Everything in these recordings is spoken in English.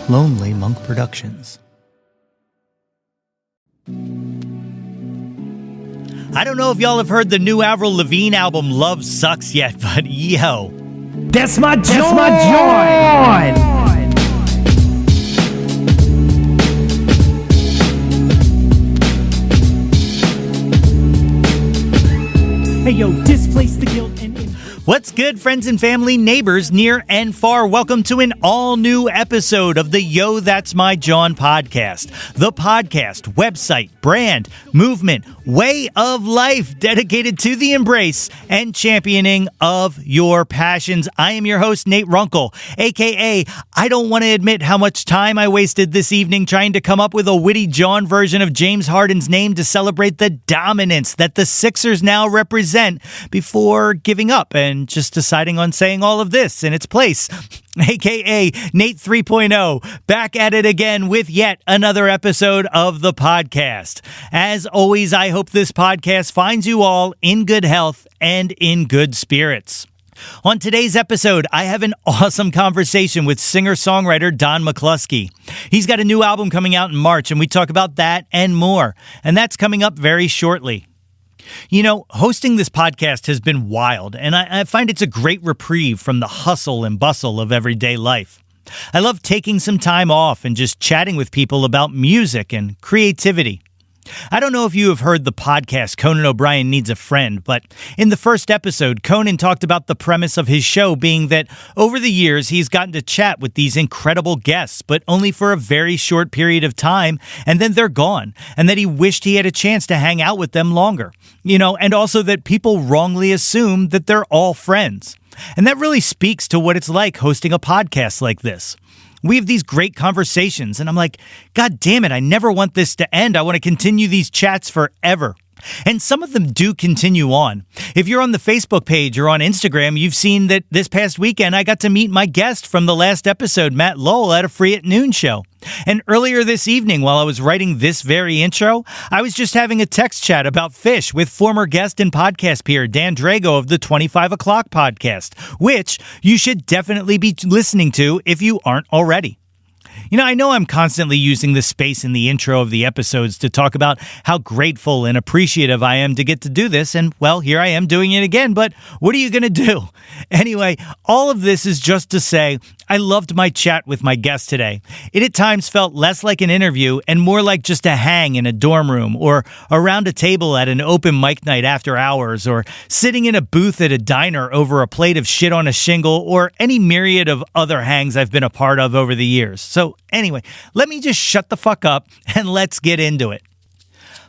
Lonely Monk Productions. I don't know if y'all have heard the new Avril Lavigne album Love Sucks yet, but yo, that's my Jawn! Hey yo, displace the guilt and... What's good, friends and family, neighbors near and far? Welcome to an all-new episode of the Yo, That's My Jawn podcast. The podcast, website, brand, movement, way of life dedicated to the embrace and championing of your passions. I am your host, Nate Runkle, a.k.a. I don't want to admit how much time I wasted this evening trying to come up with a witty Jawn version of James Harden's name to celebrate the dominance that the Sixers now represent before giving up and just deciding on saying all of this in its place. AKA Nate 3.0, back at it again with yet another episode of the podcast. As always, I hope this podcast finds you all in good health and in good spirits. On today's episode, I have an awesome conversation with singer-songwriter Don McCloskey. He's got a new album coming out in March, and we talk about that and more. And that's coming up very shortly. You know, hosting this podcast has been wild, and I find it's a great reprieve from the hustle and bustle of everyday life. I love taking some time off and just chatting with people about music and creativity. I don't know if you have heard the podcast Conan O'Brien Needs a Friend, but in the first episode, Conan talked about the premise of his show being that over the years he's gotten to chat with these incredible guests, but only for a very short period of time, and then they're gone, and that he wished he had a chance to hang out with them longer. You know, and also that people wrongly assume that they're all friends. And that really speaks to what it's like hosting a podcast like this. We have these great conversations, and I'm like, God damn it, I never want this to end. I want to continue these chats forever. And some of them do continue on. If you're on the Facebook page or on Instagram, you've seen that this past weekend I got to meet my guest from the last episode, Matt Lowell, at a Free at Noon show. And earlier this evening, while I was writing this very intro, I was just having a text chat about fish with former guest and podcast peer Dan Drago of the 25 O'Clock podcast, which you should definitely be listening to if you aren't already. You know, I know I'm constantly using this space in the intro of the episodes to talk about how grateful and appreciative I am to get to do this, and, well, here I am doing it again, but what are you going to do? Anyway, all of this is just to say I loved my chat with my guest today. It at times felt less like an interview and more like just a hang in a dorm room or around a table at an open mic night after hours or sitting in a booth at a diner over a plate of shit on a shingle or any myriad of other hangs I've been a part of over the years. So anyway, let me just shut the fuck up and let's get into it.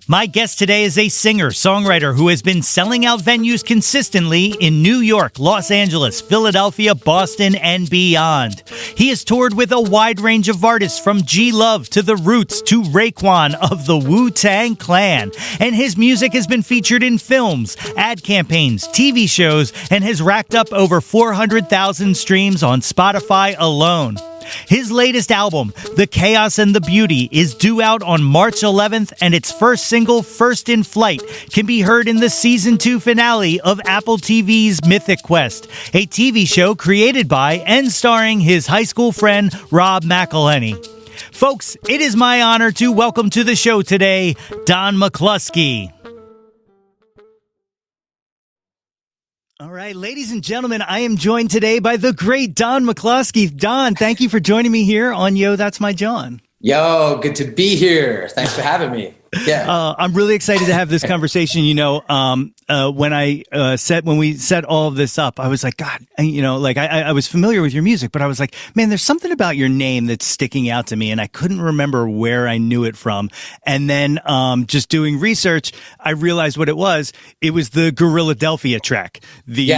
My guest today is a singer-songwriter who has been selling out venues consistently in New York, Los Angeles, Philadelphia, Boston, and beyond. He has toured with a wide range of artists from G-Love to The Roots to Raekwon of the Wu-Tang Clan. And his music has been featured in films, ad campaigns, TV shows, and has racked up over 400,000 streams on Spotify alone. His latest album, The Chaos and the Beauty, is due out on March 11th, and its first single, First in Flight, can be heard in the Season 2 finale of Apple TV's Mythic Quest, a TV show created by and starring his high school friend, Rob McElhenney. Folks, it is my honor to welcome to the show today, Don McCloskey. All right, ladies and gentlemen, I am joined today by the great Don McCloskey. Don, thank you for joining me here on Yo, That's My Jawn. Yo, good to be here. Thanks for having me. Yeah. I'm really excited to have this conversation. You know, when we set all of this up, I was like, God, you know, like I was familiar with your music, but I was like, man, there's something about your name that's sticking out to me, and I couldn't remember where I knew it from. And then, just doing research, I realized what it was. It was the Gorilladelphia track, the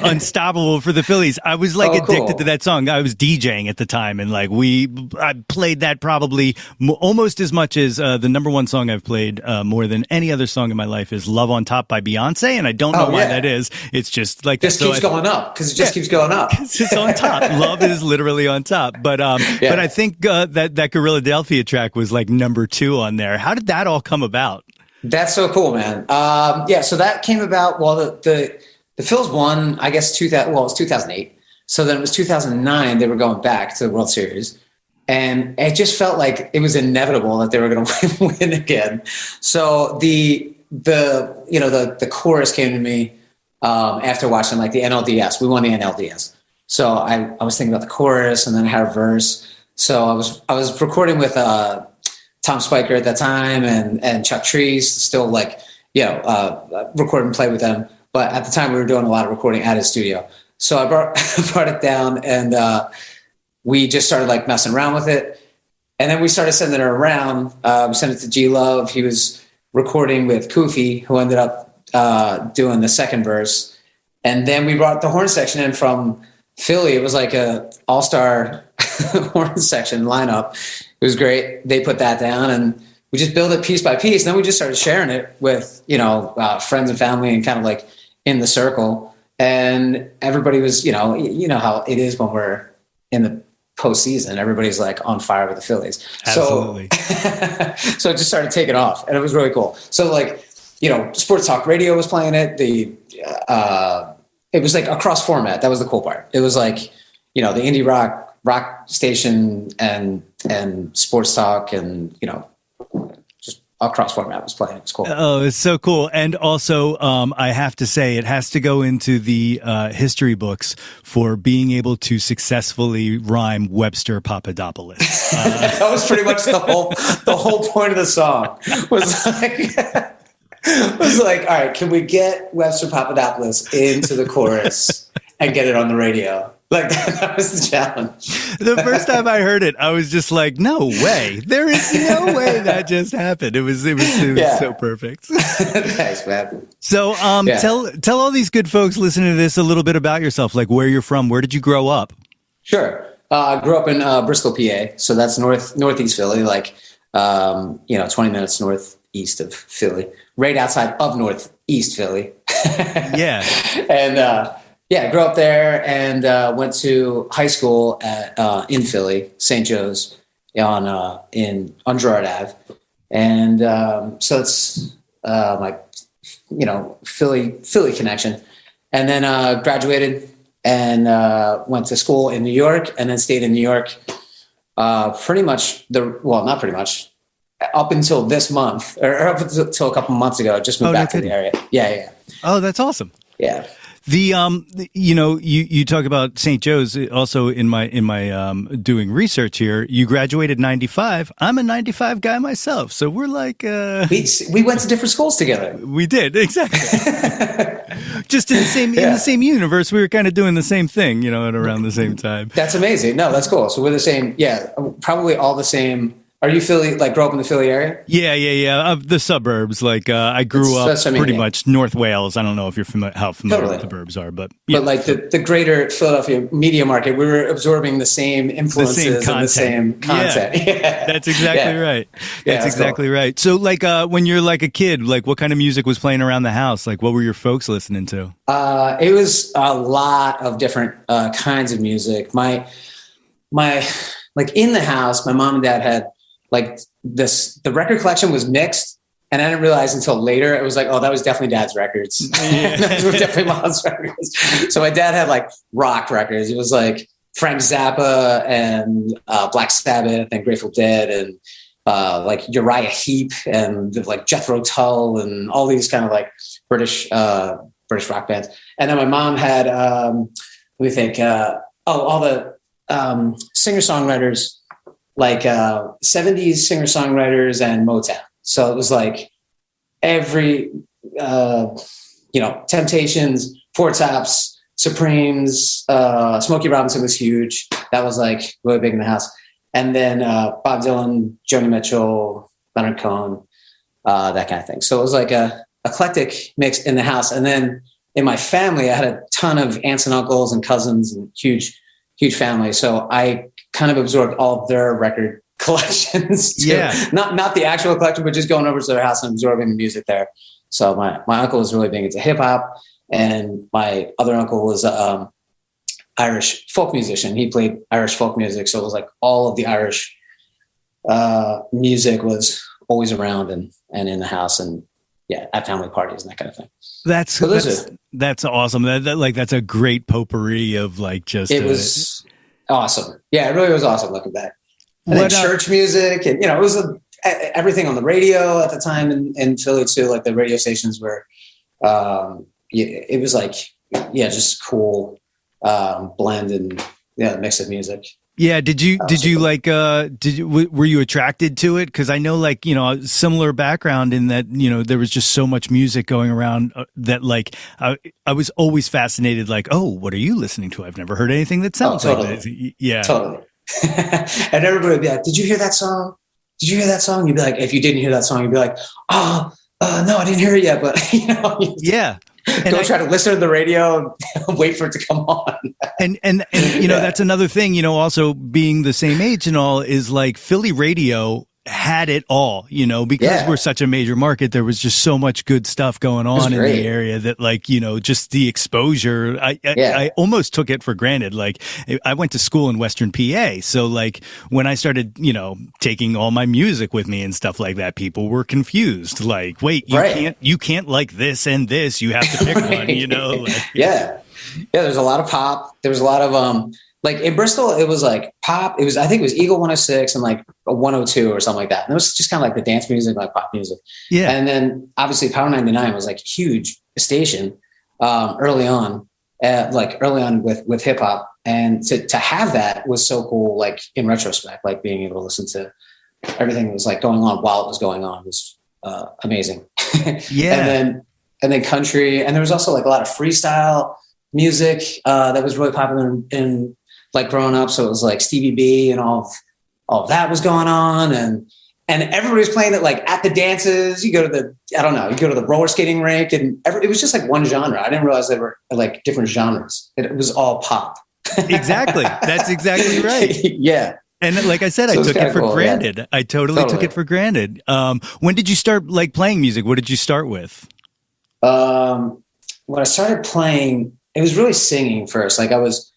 Unstoppable for the Phillies. I was like addicted to that song. I was DJing at the time, and like I played that probably almost as much as the number one song I've played more than any other song in my life is Love on Top by Beyonce, and I don't know why that is. It's just like just keeps going up because it just keeps going up. It's on top. Love is literally on top. But but I think that Gorilladelphia track was like number 2 on there. How did that all come about? That's so cool, man. So that came about. Well, the Phils won, I guess, it was 2008. So then it was 2009. They were going back to the World Series. And it just felt like it was inevitable that they were going to win again. So the chorus came to me after watching like the NLDS. We won the NLDS. So I was thinking about the chorus, and then I had a verse. So I was recording with Tom Spiker at that time and Chuck Treece, still record and play with them. But at the time we were doing a lot of recording at his studio. So I brought it down, and we just started like messing around with it. And then we started sending it around. We sent it to G Love. He was recording with Koofy, who ended up doing the second verse. And then we brought the horn section in from Philly. It was like a all-star horn section lineup. It was great. They put that down, and we just built it piece by piece. And then we just started sharing it with, friends and family and kind of like in the circle. And everybody was, you know how it is when we're in the postseason, everybody's like on fire with the Phillies. Absolutely. So it just started taking off, and it was really cool. So sports talk radio was playing it. It was like a cross format. That was the cool part. It was like, the indie rock station and sports talk, and just a cross format was playing. It's cool. Oh, it's so cool. And also, I have to say, it has to go into the history books for being able to successfly rhyme Webster Papadopoulos. That was pretty much the whole point of the song. Was like, all right, can we get Webster Papadopoulos into the chorus and get it on the radio? Like, that was the challenge. The first time I heard it, I was just like, no way. There is no way that just happened. It was so perfect. Thanks, man. So tell all these good folks listening to this a little bit about yourself, like where you're from. Where did you grow up? Sure. I grew up in Bristol, PA. So that's northeast Philly, 20 minutes northeast of Philly, right outside of northeast Philly. Yeah. And I grew up there and went to high school in Philly, St. Joe's on Girard Ave. And so it's Philly connection. And then graduated and went to school in New York, and then stayed in New York not pretty much, up until this month, or up until a couple months ago. Just moved back to the area. Yeah. Oh, that's awesome. Yeah. You talk about St. Joe's. Also in my doing research here, you graduated 95. I'm a 95 guy myself, so we're like we went to different schools together. We did, exactly. Just in the same universe, we were kind of doing the same thing, at around the same time. That's amazing. No, that's cool. So we're the same. Yeah, probably all the same. Are you Philly? Like, grow up in the Philly area? Yeah. The suburbs. Like, I grew up pretty much North Wales. I don't know if you're how familiar with the burbs are, but like the greater Philadelphia media market, we were absorbing the same influences and the same content. Yeah. That's exactly right. That's exactly right. So, like, when you're like a kid, like, what kind of music was playing around the house? Like, what were your folks listening to? It was a lot of different kinds of music. My like in the house, my mom and dad had. Like the record collection was mixed, and I didn't realize until later. It was like, oh, that was definitely Dad's records. Those were definitely Mom's records. So my dad had like rock records. It was like Frank Zappa and Black Sabbath and Grateful Dead and like Uriah Heep and like Jethro Tull and all these kind of like British rock bands. And then my mom had all the singer-songwriters. Like 70s singer-songwriters and Motown. So it was like every, Temptations, Four Tops, Supremes, Smokey Robinson was huge. That was like really big in the house. And then Bob Dylan, Joni Mitchell, Leonard Cohen, that kind of thing. So it was like a eclectic mix in the house. And then in my family, I had a ton of aunts and uncles and cousins and huge family. So I kind of absorbed all of their record collections too. Yeah. Not the actual collection, but just going over to their house and absorbing the music there. So my uncle was really big into hip hop, and my other uncle was Irish folk musician. He played Irish folk music. So it was like all of the Irish music was always around and in the house. And at family parties and that kind of thing. That's awesome. That's a great potpourri of like just. It was awesome. Yeah, it really was awesome looking back. And then church music, and it was everything on the radio at the time in Philly too. Like the radio stations were, it was like just cool blend and mix of music. Yeah. Were you attracted to it? Cause I know like, similar background in that, there was just so much music going around that like, I was always fascinated, like, oh, what are you listening to? I've never heard anything that sounds like this. Yeah. Totally. And everybody would be like, did you hear that song? Did you hear that song? You'd be like, if you didn't hear that song, you'd be like, oh, no, I didn't hear it yet. But, yeah. And try to listen to the radio and wait for it to come on. And that's another thing, also being the same age and all is like Philly radio had it all, because we're such a major market. There was just so much good stuff going on in the area that like, just the exposure, I almost took it for granted. Like I went to school in Western PA. So like when I started, taking all my music with me and stuff like that, people were confused. Like, wait, you can't like this and this, you have to pick one, like, there's a lot of pop. There was a lot of, like in Bristol, it was like pop. I think it was Eagle 106 and like a 102 or something like that. And it was just kind of like the dance music, like pop music. Yeah. And then obviously Power 99 was like a huge station early on with hip hop. And to have that was so cool. Like in retrospect, like being able to listen to everything that was like going on while it was going on was amazing. Yeah. and then country. And there was also like a lot of freestyle music that was really popular in like growing up. So it was like Stevie B and all of that was going on. And everybody was playing it like at the dances. You go to the roller skating rink and it was just like one genre. I didn't realize there were like different genres. It was all pop. Exactly. That's exactly right. Yeah. And like I said, I took it for granted. Yeah. I totally took it for granted. When did you start like playing music? What did you start with? When I started playing, it was really singing first. Like I was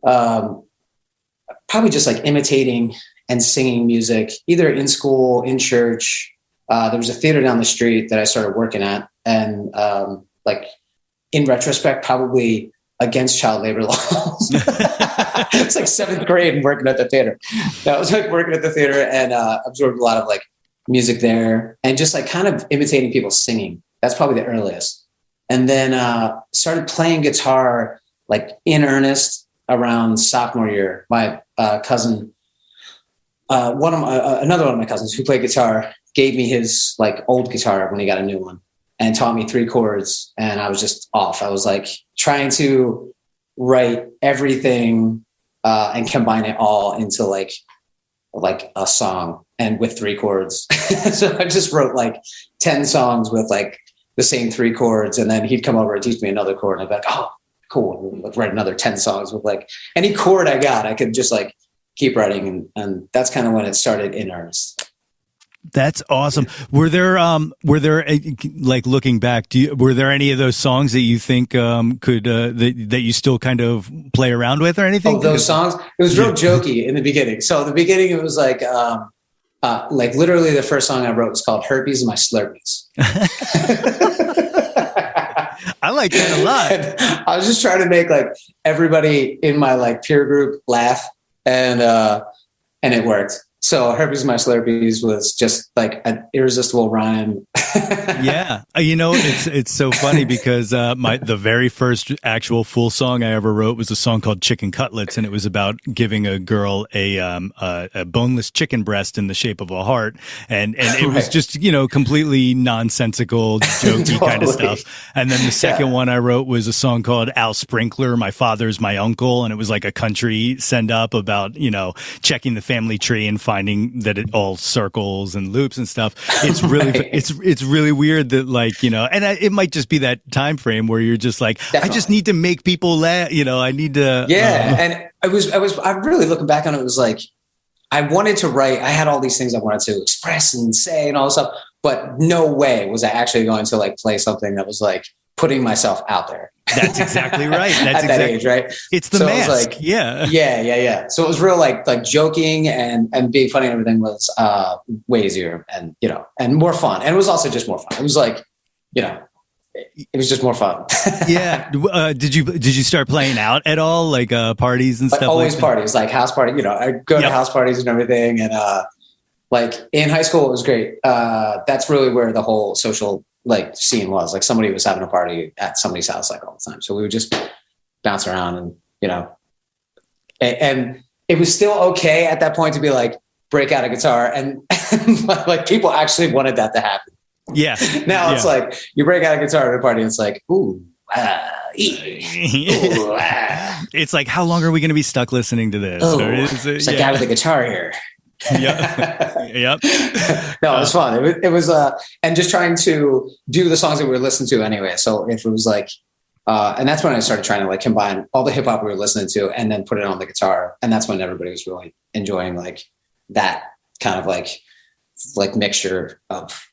probably just like imitating and singing music, either in school, in church. There was a theater down the street that I started working at. And like in retrospect, probably against child labor laws. It's like 7th grade and working at the theater. I was like working at the theater and absorbed a lot of like music there and just like kind of imitating people singing. That's probably the earliest. And then started playing guitar like in earnest around sophomore year. My cousin, another one of my cousins who played guitar gave me his like old guitar when he got a new one and taught me 3 chords. And I was just off. I was like trying to write everything and combine it all into like a song and with 3 chords. So I just wrote like 10 songs with like the same 3 chords. And then he'd come over and teach me another chord. And I'd be like, oh, cool. And we'd write another 10 songs with like any chord I got, I could just like keep writing. And that's kind of when it started in earnest. That's awesome. Were there like looking back, were there any of those songs that you think could that you still kind of play around with or anything? Oh, those songs? It was real jokey in the beginning. So in the beginning, it was like literally the first song I wrote was called "Herpes and My Slurpees." I like that a lot. And I was just trying to make like everybody in my like peer group laugh, and it worked. So "Herpes and My Slurpees" was just like an irresistible rhyme. Yeah. It's so funny because the very first actual full song I ever wrote was a song called "Chicken Cutlets," and it was about giving a girl a boneless chicken breast in the shape of a heart, and it was just completely nonsensical, jokey kind of stuff. And then the second one I wrote was a song called "Al Sprinkler, My Father's My Uncle," and it was like a country send up about checking the family tree and finding that it all circles and loops and stuff. It's really it's really weird that and it might just be that time frame where you're just like, definitely. I just need to make people laugh. I need to. Yeah. And I'm really looking back on it. It was like, I wanted to write, I had all these things I wanted to express and say and all this stuff, but no way was I actually going to like play something that was like putting myself out there. That's exactly right. That's at that age, right? It's the mask. Like, yeah. So it was real like joking and being funny and everything was way easier and and more fun. And it was also just more fun. It was like it was just more fun. Yeah. Did you start playing out at all, like parties and stuff? Always like parties, like house party. I go to house parties and everything. And like in high school, it was great. That's really where the whole social like scene was. Like somebody was having a party at somebody's house like all the time. So we would just bounce around and and it was still okay at that point to be like break out a guitar and like people actually wanted that to happen. Yeah. Now it's like you break out a guitar at a party and it's like, ooh, It's like, how long are we going to be stuck listening to this? Oh, it's like guy with a guitar here. Yep. No, it was fun. It was and just trying to do the songs that we were listening to anyway. So if it was like, and that's when I started trying to like combine all the hip hop we were listening to and then put it on the guitar. And that's when everybody was really enjoying like that kind of like mixture of,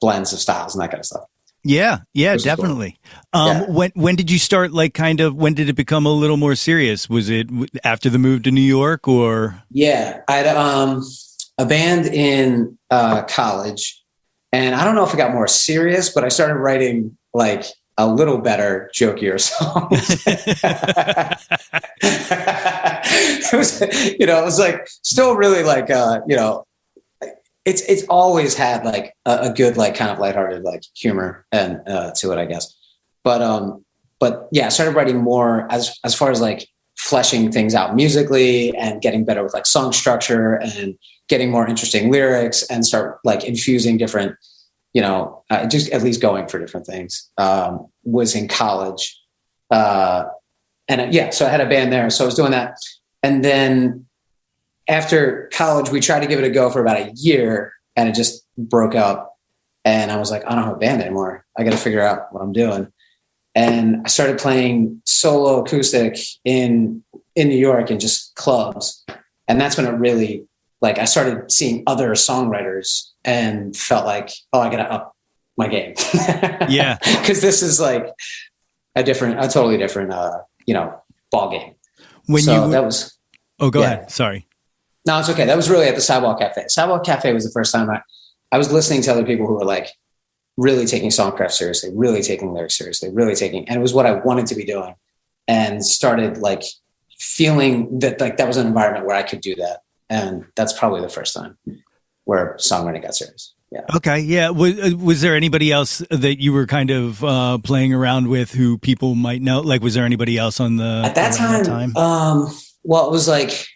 blends of styles and that kind of stuff. Yeah, definitely. Cool. When did you start when did it become a little more serious? Was it after the move to New York or? Yeah, I had a band in college and I don't know if it got more serious, but I started writing like a little better, jokier songs. It was like still really like, it's always had like a good, like kind of lighthearted, like humor and to it, I guess. But yeah, I started writing more as far as like fleshing things out musically and getting better with like song structure and getting more interesting lyrics and start like infusing different, just at least going for different things, was in college. So I had a band there. So I was doing that. And then after college, we tried to give it a go for about a year and it just broke up. And I was like, I don't have a band anymore. I got to figure out what I'm doing. And I started playing solo acoustic in New York in just clubs. And that's when it really, like, I started seeing other songwriters and felt like, oh, I got to up my game. Yeah. Cause this is like a totally different, ball game. Go ahead. Sorry. No, it's okay. That was really at the Sidewalk Cafe. Sidewalk Cafe was the first time I was listening to other people who were like really taking songcraft seriously, really taking lyrics seriously, and it was what I wanted to be doing, and started like feeling that like that was an environment where I could do that. And that's probably the first time where songwriting got serious. Yeah. Okay. Yeah. Was there anybody else that you were kind of playing around with who people might know? Like, was there anybody else on the at that time? Well, it was like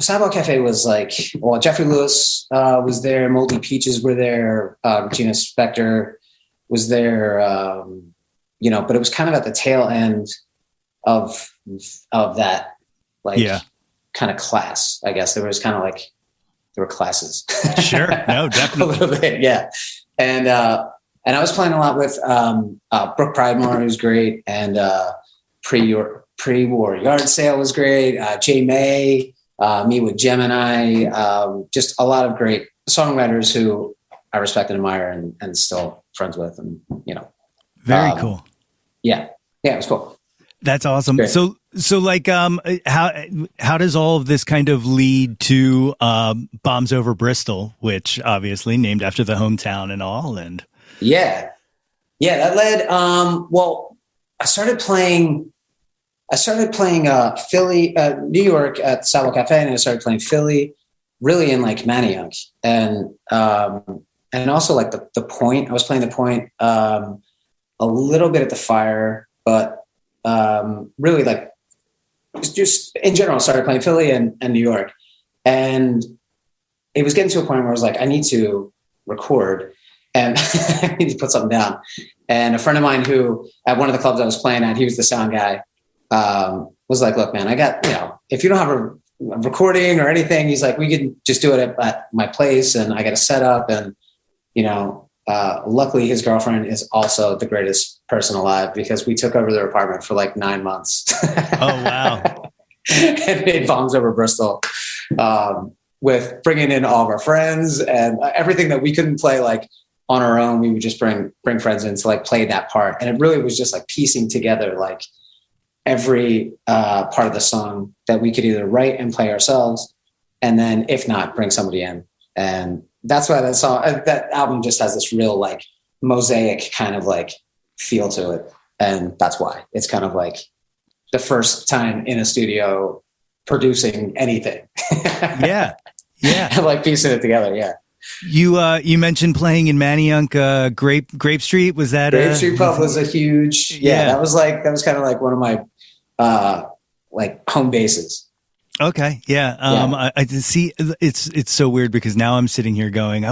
Sidewalk Cafe was like, well, Jeffrey Lewis was there. Moldy Peaches were there. Regina Spektor was there. But it was kind of at the tail end of that, like, kind of class, I guess. There was kind of like, there were classes. Sure. No, definitely. A little bit. Yeah. And I was playing a lot with Brooke Pridemore, who's great. And pre-war yard sale was great. Jay May, me with Gemini, just a lot of great songwriters who I respect and admire and still friends with. And, very cool. Yeah. Yeah. It was cool. That's awesome. Great. So like, how does all of this kind of lead to Bombs Over Bristol, which obviously named after the hometown and all? And that led. Well, I started playing Philly, New York at Sidewalk Cafe, and I started playing Philly, really in like Manayunk, and also like the Point. I was playing the Point a little bit at the Fire, but really like just in general, I started playing Philly and New York, and it was getting to a point where I was like, I need to record and I need to put something down. And a friend of mine who at one of the clubs I was playing at, he was the sound guy. Was like, look, man, I got, if you don't have a recording or anything, he's like, we can just do it at my place, and I got a setup. And, luckily his girlfriend is also the greatest person alive, because we took over their apartment for like 9 months. Oh, wow. And made Bombs Over Bristol, with bringing in all of our friends and everything that we couldn't play like on our own. We would just bring friends in to like play that part. And it really was just like piecing together like every part of the song that we could either write and play ourselves, and then if not, bring somebody in. And that's why that album just has this real like mosaic kind of like feel to it. And that's why it's kind of like the first time in a studio producing anything. Yeah. Yeah. Like piecing it together. Yeah. You mentioned playing in Manayunk, Grape Street. Was that Grape Street Pub was a huge, that was kind of like one of my, like home bases. Okay. Yeah. I see. It's so weird because now I'm sitting here going,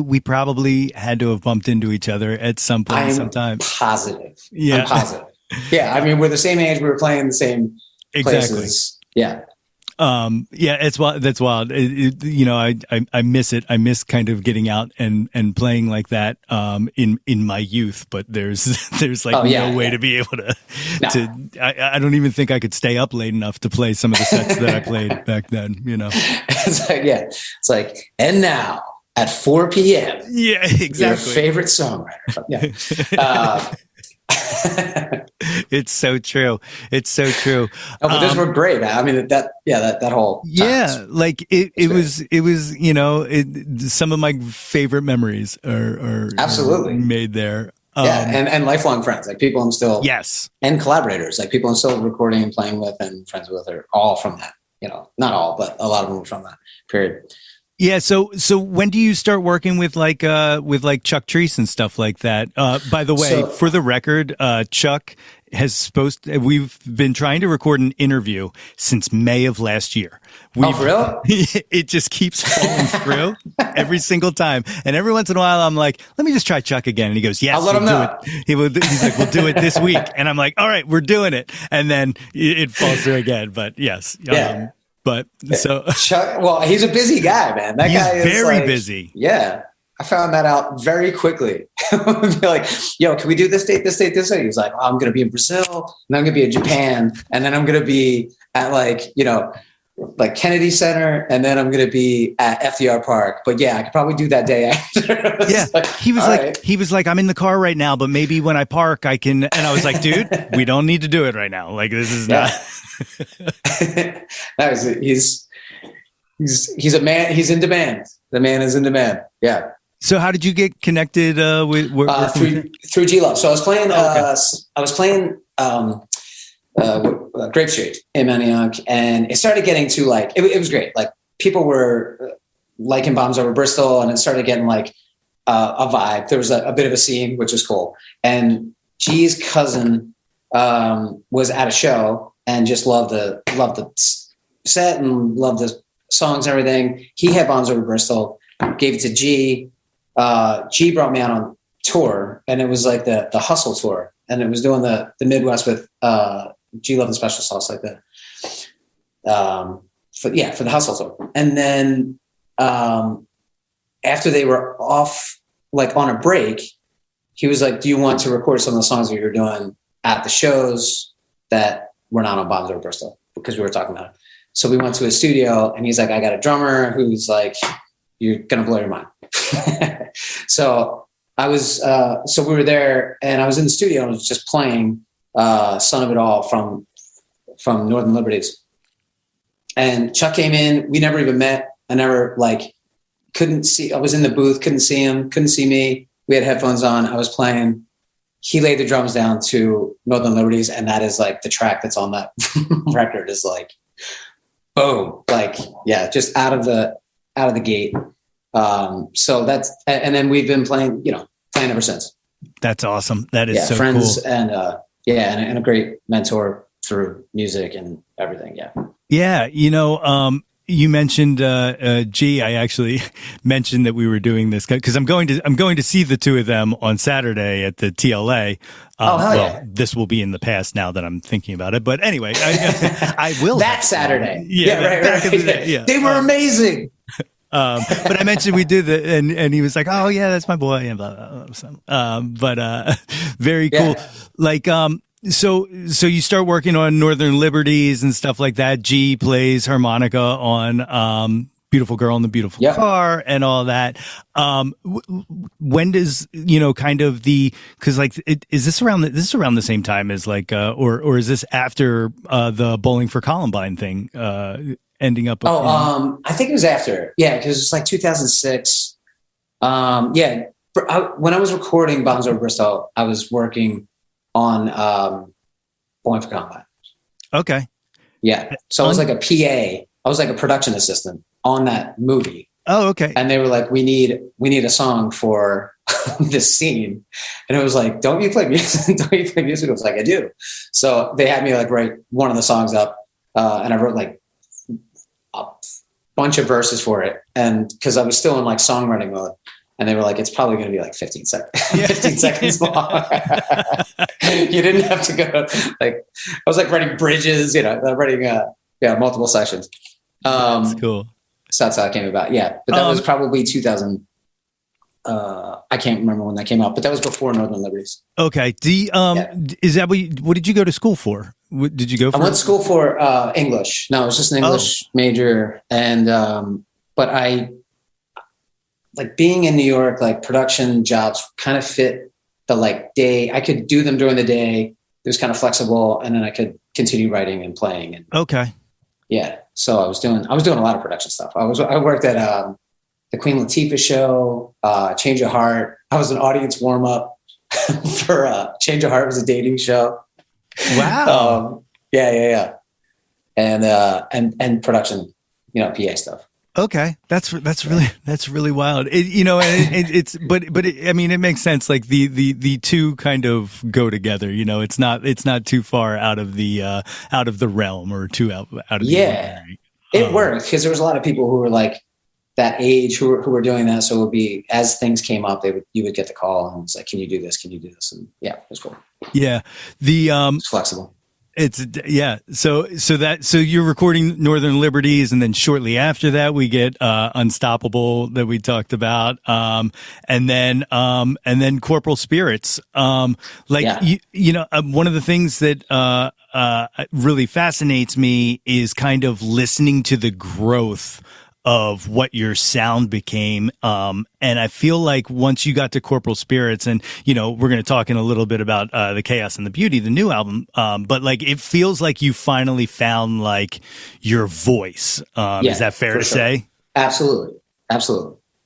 we probably had to have bumped into each other at some point, sometime. Positive. Yeah. I'm positive. Yeah. I mean, we're the same age. We were playing the same places. Yeah. That's wild. I miss it. I miss kind of getting out and playing like that, in my youth, but there's like no way to be able to, I don't even think I could stay up late enough to play some of the sets that I played back then, It's like, and now at 4 p.m. Yeah, exactly. Your favorite songwriter. Yeah. It's so true. It's so true. Oh, but those were great, man. I mean, that whole time like it was, some of my favorite memories are absolutely made there. And lifelong friends, like people I'm still, and collaborators, like people I'm still recording and playing with and friends with are all from that, not all, but a lot of them are from that period. Yeah. So when do you start working with like Chuck Treece and stuff like that? By the way, for the record, Chuck we've been trying to record an interview since May of last year. For real? It just keeps falling through every single time. And every once in a while I'm like, let me just try Chuck again. And he goes, yes, I'll let him know. He's like, we'll do it this week. And I'm like, all right, we're doing it. And then it falls through again. But yes. Yeah. But so Chuck, well, he's a busy guy, man. That guy is very busy. Yeah. I found that out very quickly. Be like, yo, can we do this date, this date, this date? He's like, I'm going to be in Brazil and I'm going to be in Japan. And then I'm going to be at like Kennedy Center. And then I'm going to be at FDR Park. But yeah, I could probably do that day after. Yeah. He was like, I'm in the car right now, but maybe when I park, I can. And I was like, dude, we don't need to do it right now. Like, this is not. He's a man. He's in demand. The man is in demand. Yeah. So how did you get connected through G Love? So I was playing Grape Street in Manayunk, and it started getting to like it was great. Like people were liking Bombs Over Bristol, and it started getting like a vibe. There was a bit of a scene, which was cool. And G's cousin was at a show and just loved the set and loved the songs and everything. He had Bombs Over Bristol, gave it to G. G brought me out on tour, and it was like the Hustle tour, and it was doing the Midwest with G Love and Special Sauce like that. For the Hustle tour. And then after they were off, like on a break, he was like, do you want to record some of the songs that you're doing at the shows that were not on Bombs Over Bristol? Because we were talking about it. So we went to his studio, and he's like, I got a drummer who's like, you're going to blow your mind. So I was, so we were there, and I was in the studio and I was just playing Son of It All from Northern Liberties. And Chuck came in. We never even met. I never couldn't see. I was in the booth, couldn't see him, couldn't see me. We had headphones on. I was playing. He laid the drums down to Northern Liberties, and that is like the track that's on that record is like, boom, like just out of the gate. So that's, and then we've been playing ever since. That's awesome. That is so friends cool. And and a great mentor through music and everything. Yeah. Yeah. You mentioned G. I actually mentioned that we were doing this because I'm going to see the two of them on Saturday at the TLA. This will be in the past now that I'm thinking about it. But anyway, I will. That Saturday. Right. They were amazing. But I mentioned we did that, and he was like, "Oh yeah, that's my boy." And blah, blah, blah. Very cool. Yeah. So you start working on Northern Liberties and stuff like that. G plays harmonica on Beautiful Girl in the Beautiful Car and all that. When does kind of because is this around the same time as or is this after the Bowling for Columbine thing ending up? I think it was after. Yeah, because it's like 2006. when I was recording Bombs Over Bristol, I was working on Bowling For Columbine. Okay. Yeah. So I was like a PA. I was like a production assistant on that movie. Oh, okay. And they were like, we need a song for this scene. And it was like, don't you play music? Don't you play music? I was like, I do. So they had me like write one of the songs up. And I wrote like a bunch of verses for it. And cause I was still in like songwriting mode. And they were like, it's probably going to be like 15 seconds, 15 seconds long. You didn't have to go like, I was like writing bridges, writing multiple sections. That's cool. So that's how it came about. Yeah. But that was probably 2000. I can't remember when that came out, but that was before Northern Liberties. Okay. Is that what did you go to school for? What did you go for? I went to school for English. No, it was just an English major. And, but I like being in New York, like production jobs kind of fit the like day. I could do them during the day. It was kind of flexible. And then I could continue writing and playing. And okay. Yeah. So I was doing a lot of production stuff. I worked at the Queen Latifah show, Change of Heart. I was an audience warm up for Change of Heart was a dating show. Wow. Yeah. And production, PA stuff. Okay. That's really wild. It makes sense. Like the two kind of go together, it's not too far out of the realm or too out of the ordinary. It worked because there was a lot of people who were like that age who were doing that. So it would be, as things came up, you would get the call and it's like, can you do this? Can you do this? And yeah, it was cool. Yeah. It's flexible. So you're recording Northern Liberties, and then shortly after that we get Unstoppable that we talked about, and then Corporal Spirits. One of the things that really fascinates me is kind of listening to the growth of what your sound became. And I feel like once you got to Corporal Spirits, and, we're going to talk in a little bit about the Chaos and the Beauty, the new album. But like, it feels like you finally found like your voice. Is that fair to say? Absolutely.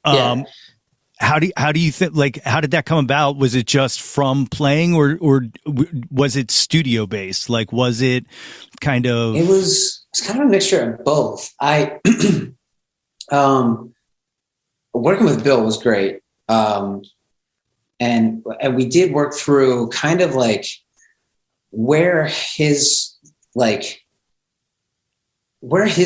Yeah. How do you think, like, how did that come about? Was it just from playing or was it studio based? Like, was it kind of, it's kind of a mixture of both. Working with Bill was great. And we did work through kind of like where his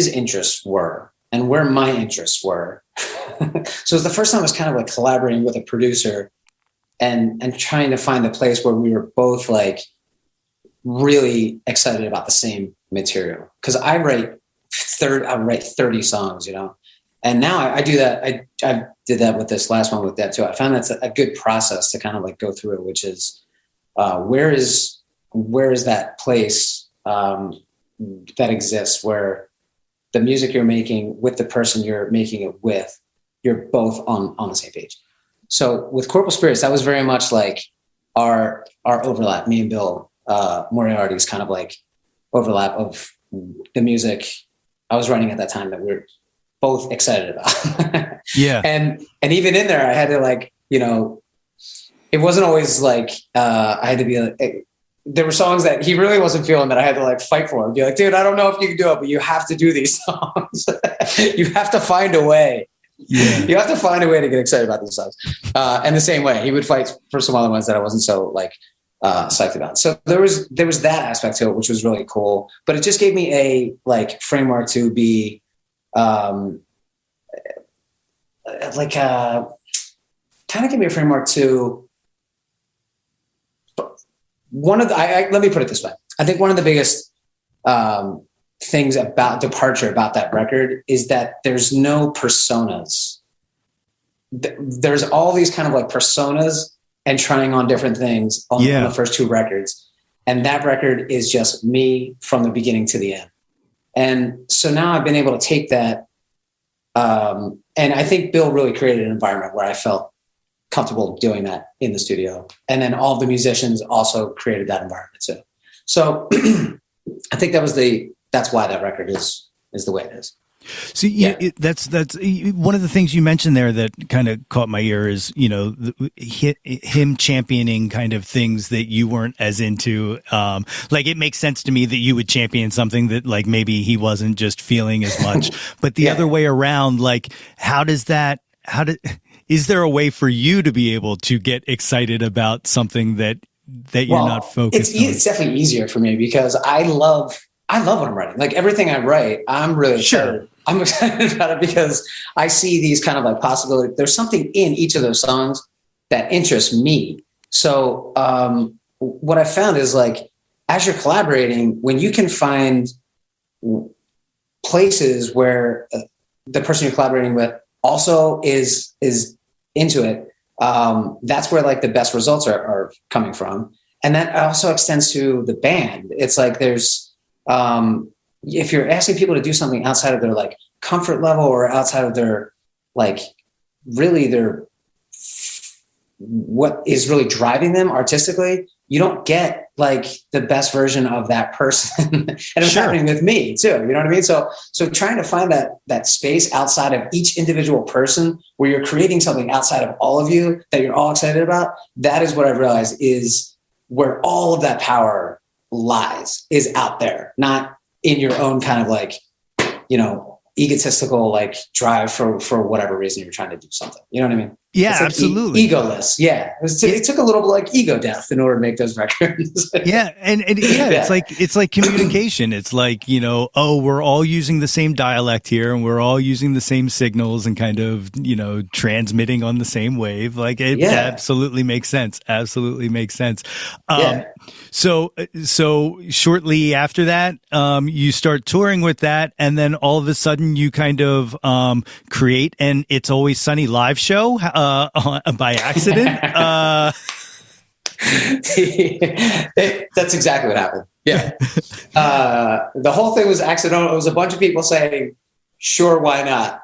interests were and where my interests were. So it was the first time I was kind of like collaborating with a producer and trying to find the place where we were both like really excited about the same material. Cause I write 30 songs, and now I do that. I did that with this last one with Deb too. I found that's a good process to kind of like go through it, which is where is that place that exists where the music you're making with the person you're making it with, you're both on the same page. So with Corporal Spirits, that was very much like our overlap. Me and Bill Moriarty's kind of like overlap of the music I was writing at that time that we're both excited about. Yeah. And even in there, I had to like, it wasn't always like, I had to be like, there were songs that he really wasn't feeling that I had to like fight for and be like, dude, I don't know if you can do it, but you have to do these songs. You have to find a way. Yeah. You have to find a way to get excited about these songs. And the same way he would fight for some other ones that I wasn't so like, psyched about. So there was that aspect to it, which was really cool, but it just gave me a like framework to be, kind of give me a framework to let me put it this way. I think one of the biggest things about departure about that record is that there's no personas. There's all these kind of like personas and trying on different things on the first two records. And that record is just me from the beginning to the end. And so now I've been able to take that. And I think Bill really created an environment where I felt comfortable doing that in the studio. And then all of the musicians also created that environment too. So I think that's why that record is the way it is. So that's one of the things you mentioned there that kind of caught my ear is, him championing kind of things that you weren't as into. Like it makes sense to me that you would champion something that like maybe he wasn't just feeling as much, but the other way around, like is there a way for you to be able to get excited about something that you're not focused on? It's definitely easier for me because I love what I'm writing. Like everything I write, I'm really excited. I'm excited about it because I see these kind of like possibilities. There's something in each of those songs that interests me. So what I found is like, as you're collaborating, when you can find places where the person you're collaborating with also is into it, that's where like the best results are coming from. And that also extends to the band. It's like there's, if you're asking people to do something outside of their like comfort level or outside of their like really their what is really driving them artistically, you don't get like the best version of that person. And it's happening with me too. You know what I mean? So trying to find that space outside of each individual person where you're creating something outside of all of you that you're all excited about. That is what I've realized is where all of that power lies, is out there, not in your own kind of like, egotistical like drive for whatever reason you're trying to do something. You know what I mean? Yeah, like absolutely. Egoless. Yeah. It took a little like ego death in order to make those records. It's like communication. It's like, we're all using the same dialect here and we're all using the same signals and kind of, transmitting on the same wave. Like it absolutely makes sense. Absolutely makes sense. So shortly after that, you start touring with that, and then all of a sudden you kind of create an It's Always Sunny live show by accident. That's exactly what happened. Yeah. The whole thing was accidental. It was a bunch of people saying, sure, why not?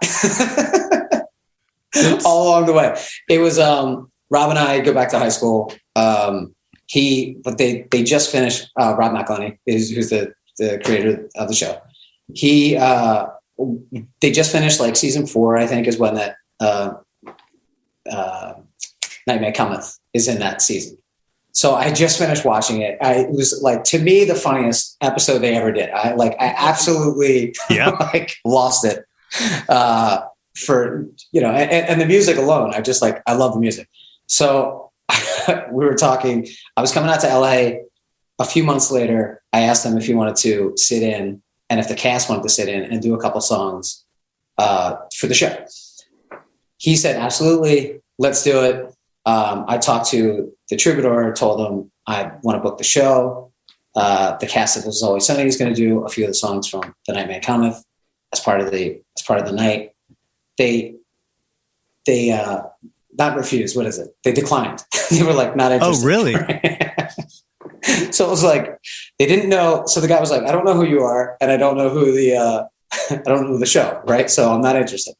All along the way. It was Rob and I go back to high school. They just finished Rob McElhenney, who's the creator of the show. They just finished like season 4, I think, is when that Nightman Cometh is in that season. So I just finished watching it. It was like, to me, the funniest episode they ever did. I absolutely lost it and the music alone. I love the music. So we were talking, I was coming out to LA a few months later. I asked him if he wanted to sit in and if the cast wanted to sit in and do a couple songs for the show. He said, absolutely, let's do it. I talked to the Troubadour, told him I want to book the show. The cast of It's Always Sunny is going to do a few of the songs from The Nightman Cometh as part of the night. They not refused. What is it? They declined. They were like, not interested. Oh, really? So it was like, they didn't know. So the guy was like, I don't know who you are. And I don't know who I don't know the show. Right. So I'm not interested.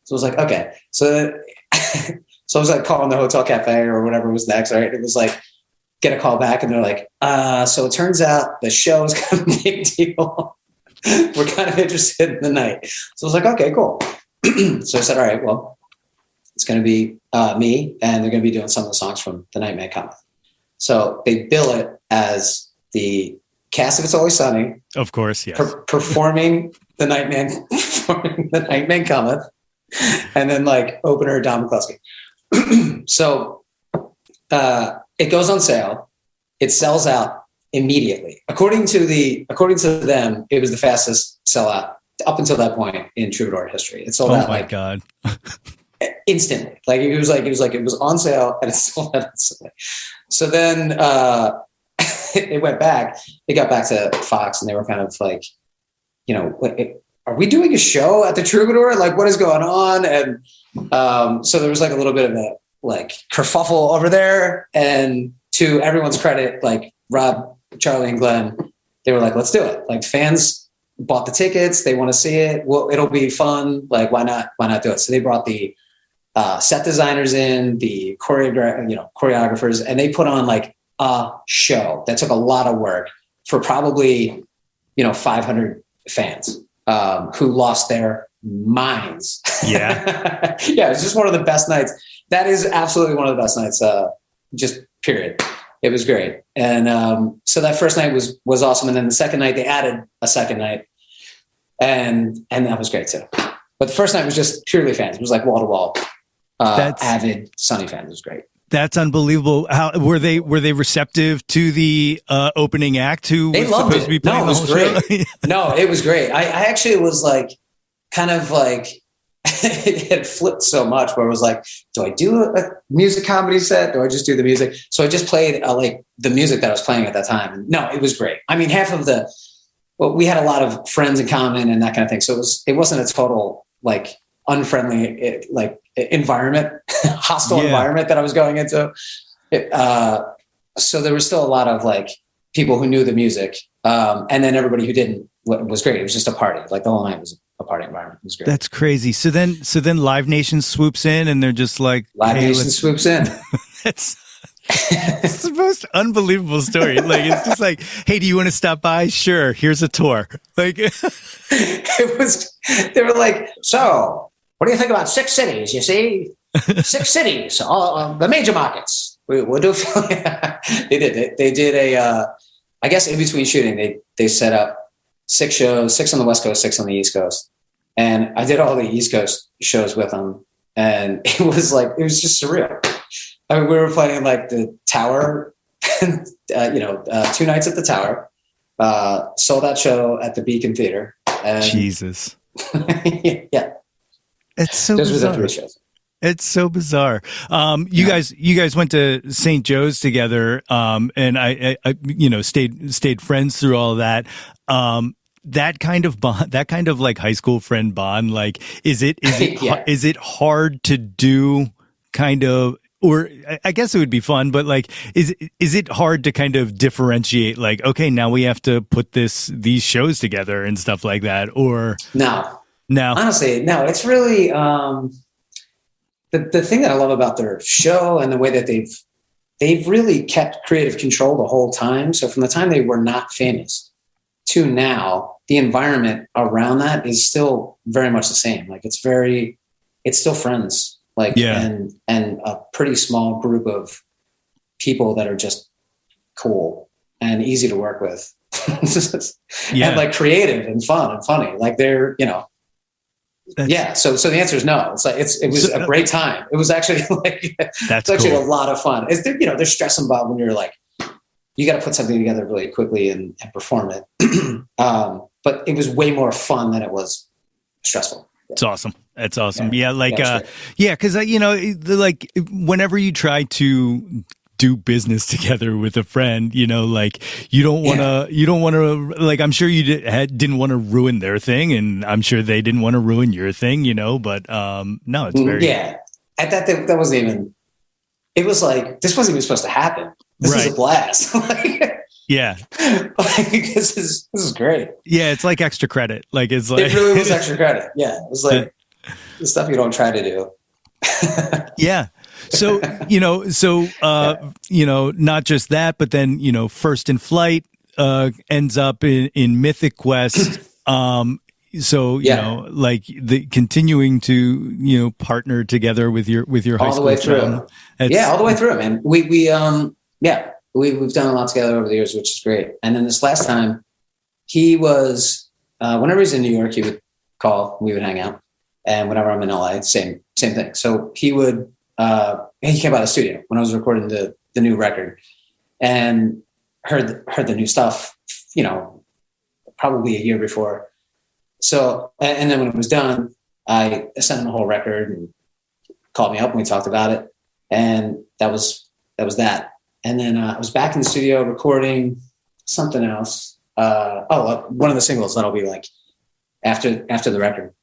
So I was like, okay. So I was like calling the hotel cafe or whatever was next. Right. It was like, get a call back. And they're like, so it turns out the show is kind of a big deal. We're kind of interested in the night. So I was like, okay, cool. So I said, all right, well, it's going to be me, and they're going to be doing some of the songs from The Nightman Cometh. So they bill it as the cast of It's Always Sunny. Of course, yes. Performing the Nightman Cometh, and then like opener Don McCloskey. So it goes on sale. It sells out immediately. According to them, it was the fastest sellout up until that point in Troubadour history. It sold out. Oh my God. Instantly. It was on sale and it sold out instantly. So then it went back. It got back to Fox and they were kind of like, are we doing a show at the Troubadour? Like, what is going on? And so there was like a little bit of a like kerfuffle over there. And to everyone's credit, like Rob, Charlie, and Glenn, they were like, let's do it. Like, fans bought the tickets. They want to see it. Well, it'll be fun. Like, why not do it? So they brought the set designers in, the choreographers, and they put on like a show that took a lot of work for probably, 500 fans who lost their minds. Yeah. Yeah. It was just one of the best nights. That is absolutely one of the best nights. Just period. It was great. And so that first night was awesome. And then the second night they added a second night, and that was great too. But the first night was just purely fans. It was like wall to wall, avid Sonny fans. It was great. That's unbelievable. How were they receptive to the opening act? Who was supposed to be playing the whole show? No, it was great. I actually was like, kind of like, it had flipped so much where it was like, do I do a music comedy set? Do I just do the music? So I just played like the music that I was playing at that time. And no, it was great. I mean, we had a lot of friends in common and that kind of thing. So it wasn't a total like unfriendly, like environment, hostile environment that I was going into. So there was still a lot of like people who knew the music. And then everybody who didn't was great. It was just a party. Like the whole night was a party environment. It was great. That's crazy. So then Live Nation swoops in and they're just like, Live Nation swoops in. It's the most unbelievable story. Like, it's just like, hey, do you want to stop by? Sure. Here's a tour. Like, they were like, so what do you think about 6 cities? You see, 6 cities, all the major markets. We'll do. They did. They did I guess in between shooting, they set up 6 shows, 6 on the West Coast, 6 on the East Coast. And I did all the East Coast shows with them. And it was just surreal. I mean, we were playing like the Tower, 2 nights at the Tower, sold that show at the Beacon Theater. And Jesus. Yeah. It's so Those bizarre. were the 3 shows. It's so bizarre. You guys went to St. Joe's together, and I stayed friends through all of that. That kind of bond, that kind of like high school friend bond, like, is it hard to do kind of, or I guess it would be fun, but like, is it hard to kind of differentiate, like, okay, now we have to put these shows together and stuff like that, or no, honestly, no, it's really, the thing that I love about their show and the way that they've really kept creative control the whole time. So from the time they were not famous to now, the environment around that is still very much the same. Like it's still friends, like, and a pretty small group of people that are just cool and easy to work with and like creative and fun and funny. Like they're, So the answer is no. It's like, it was a great time. It was actually like, it's actually a lot of fun. It's, there's stress involved when you're like, you got to put something together really quickly and perform it. But it was way more fun than it was stressful. It's awesome. It's awesome. Yeah. Cause like whenever you try to do business together with a friend, like you don't want to, like, I'm sure you didn't want to ruin their thing, and I'm sure they didn't want to ruin your thing, but no, it's very, at that wasn't even, it was like, this wasn't even supposed to happen. This is a blast. This is great. Yeah. It's like extra credit. Like, it's like, it really was extra credit. Yeah. It was like the stuff you don't try to do. Yeah. So, not just that, but then, First in Flight ends up in Mythic Quest. Like the continuing to, partner together with your high school friend. All the way through, man. We've done a lot together over the years, which is great. And then this last time he was, whenever he's in New York, he would call, we would hang out. And whenever I'm in LA, same thing. So he would, he came by the studio when I was recording the new record and heard the new stuff, probably a year before. So, and then when it was done, I sent him the whole record and called me up and we talked about it. And that was that. And then I was back in the studio recording something else. One of the singles that'll be like after the record.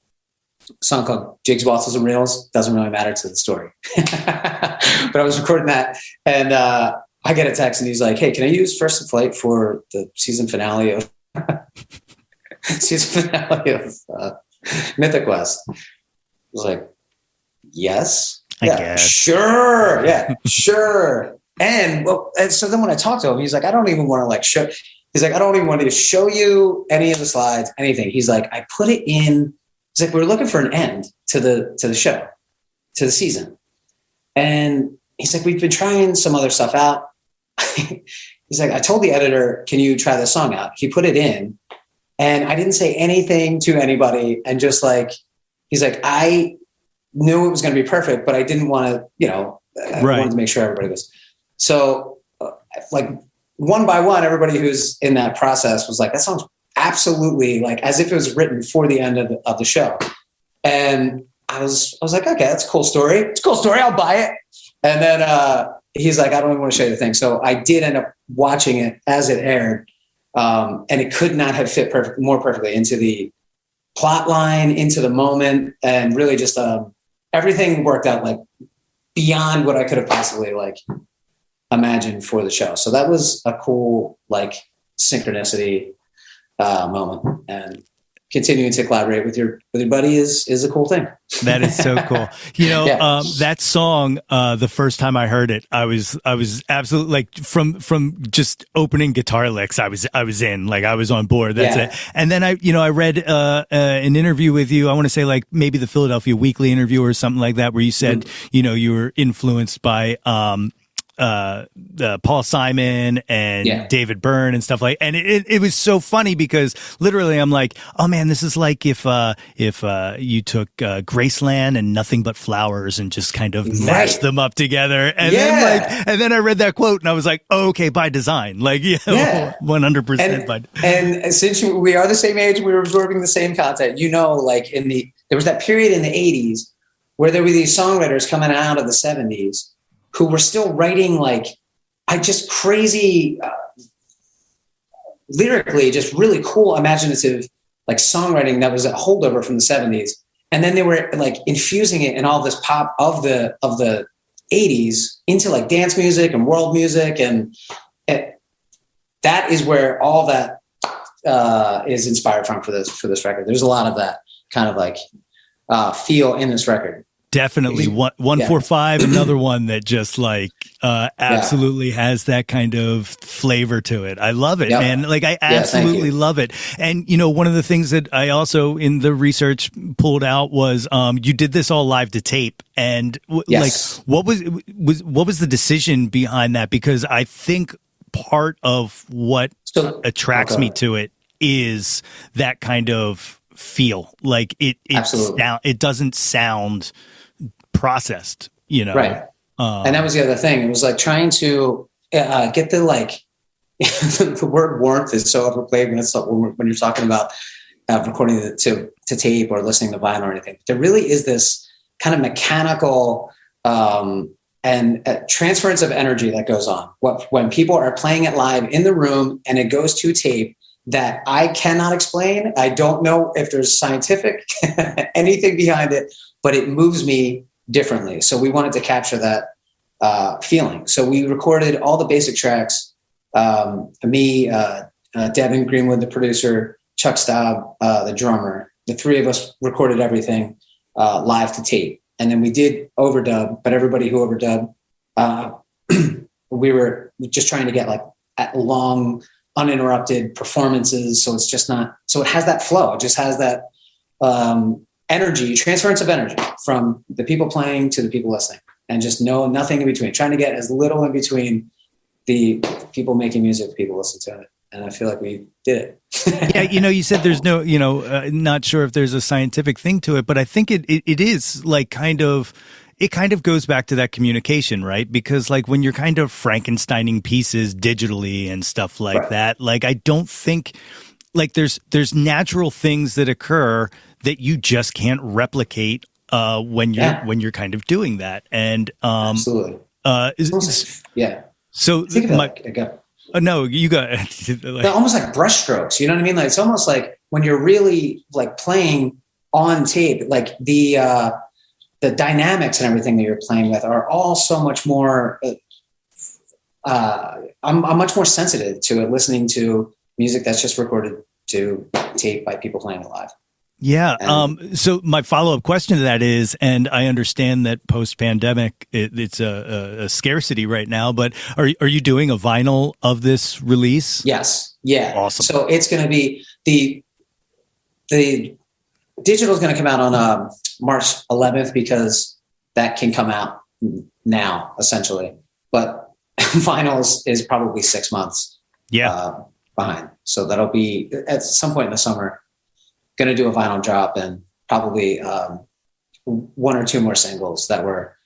A song called Jigs, Waltzes, and Reels. Doesn't really matter to the story. But I was recording that, and I get a text, and he's like, "Hey, can I use First in Flight for the season finale of Mythic Quest?" I was like, "Yes, I guess. Sure, yeah, sure." And so then when I talked to him, he's like, "I don't even want to like show." He's like, "I don't even want to show you any of the slides, anything." He's like, "I put it in He's like, we were looking for an end to the show, to the season. And he's like, we've been trying some other stuff out. He's like, I told the editor, can you try this song out? He put it in, and I didn't say anything to anybody. And just like, he's like, I knew it was going to be perfect, but I didn't want to, I wanted to make sure everybody was. So like one by one, everybody who's in that process was like, that sounds absolutely like as if it was written for the end of the show. And I was like, okay, that's a cool story. It's a cool story. I'll buy it. And then he's like, I don't even want to show you the thing. So I did end up watching it as it aired. And it could not have fit more perfectly into the plot line, into the moment. And really just everything worked out like beyond what I could have possibly like imagined for the show. So that was a cool like synchronicity moment. And continuing to collaborate with your buddy is a cool thing. That is so cool. That song, the first time I heard it, I was absolutely like from just opening guitar licks, I was in, like I was on board. That's it. And then I read an interview with you. I want to say like maybe the Philadelphia Weekly interview or something like that, where you said, you were influenced by, Paul Simon and David Byrne and stuff like, and it was so funny because literally I'm like, oh man, this is like if you took Graceland and Nothing But Flowers and just kind of mashed them up together, and then I read that quote and I was like, oh, okay, by design, like 100%. And since we are the same age, we were absorbing the same content, like there was that period in the 80s where there were these songwriters coming out of the 70s who were still writing like just crazy, lyrically, just really cool, imaginative, like songwriting that was a holdover from the 70s. And then they were like infusing it in all this pop of the 80s into like dance music and world music. And that is where all that is inspired from for this record. There's a lot of that kind of like feel in this record. Definitely. 145, another one that just like absolutely has that kind of flavor to it. I love it, man. Like I absolutely love it. And one of the things that I also in the research pulled out was you did this all live to tape. And like what was the decision behind that? Because I think part of what attracts me to it is that kind of feel. Like it doesn't sound processed, right. And that was the other thing. It was like trying to get the like the word warmth is so overplayed when you're talking about recording to tape or listening to vinyl or anything. There really is this kind of mechanical and transference of energy that goes on when people are playing it live in the room and it goes to tape that I cannot explain. I don't know if there's scientific anything behind it, but it moves me differently. So we wanted to capture that feeling. So we recorded all the basic tracks. Me, Devin Greenwood, the producer, Chuck Staub, the drummer. The three of us recorded everything live to tape. And then we did overdub, but everybody who overdubbed, we were just trying to get like long, uninterrupted performances. So it's just not, so it has that flow. It just has that energy, transference of energy from the people playing to the people listening, and just nothing in between, trying to get as little in between the people making music, the people listening to it. And I feel like we did it. Yeah. You said there's no, not sure if there's a scientific thing to it, but I think it is like it kind of goes back to that communication, right? Because like when you're kind of Frankensteining pieces digitally and stuff like that, like I don't think like there's natural things that occur that you just can't replicate when you're kind of doing that. And absolutely. So no, you got they're almost like brush strokes. You know what I mean? Like it's almost like when you're really like playing on tape, like the dynamics and everything that you're playing with are all so much more. I'm much more sensitive to it, listening to music that's just recorded to tape by people playing it live. Yeah. So my follow-up question to that is, and I understand that post-pandemic, it's a scarcity right now, but are you doing a vinyl of this release? Yes. Yeah. Awesome. So it's going to be the digital is going to come out on March 11th because that can come out now, essentially. But vinyl is probably 6 months behind. So that'll be at some point in the summer, going to do a vinyl drop and probably one or two more singles that were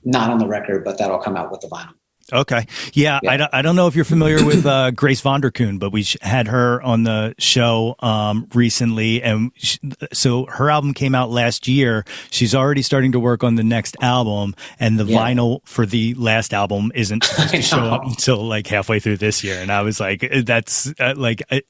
not on the record, but that'll come out with the vinyl. Okay. Yeah. I don't know if you're familiar with Grace Vonderkoon, but we had her on the show recently. And so her album came out last year. She's already starting to work on the next album. And the vinyl for the last album isn't supposed to show up until like halfway through this year. And I was like, that's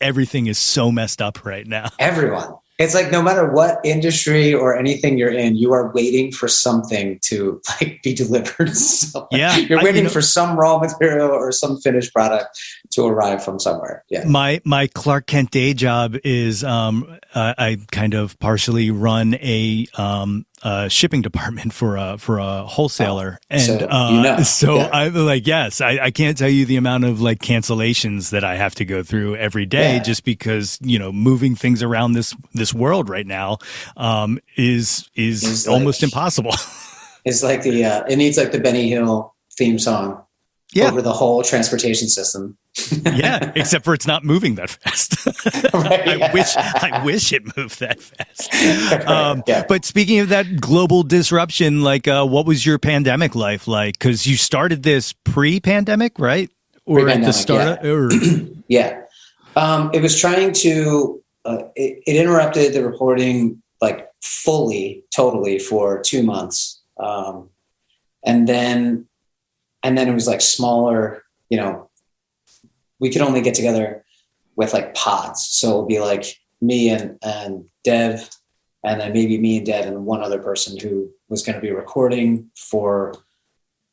everything is so messed up right now. Everyone. It's like no matter what industry or anything you're in, you are waiting for something to like be delivered. So, you're waiting for some raw material or some finished product to arrive from somewhere. Yeah. My Clark Kent day job is I kind of partially run a shipping department for a wholesaler, and I'm like, yes, I can't tell you the amount of like cancellations that I have to go through every day just because moving things around this world right now is almost impossible. It's like it needs like the Benny Hill theme song over the whole transportation system. Except for it's not moving that fast. I wish it moved that fast. But speaking of that global disruption, like what was your pandemic life like? Because you started this pre-pandemic, right? Or at the start? It was trying to. It interrupted the recording like totally for 2 months, and then it was like smaller. We could only get together with like pods. So it would be like me and Dev, and then maybe me and Dev and one other person who was going to be recording for.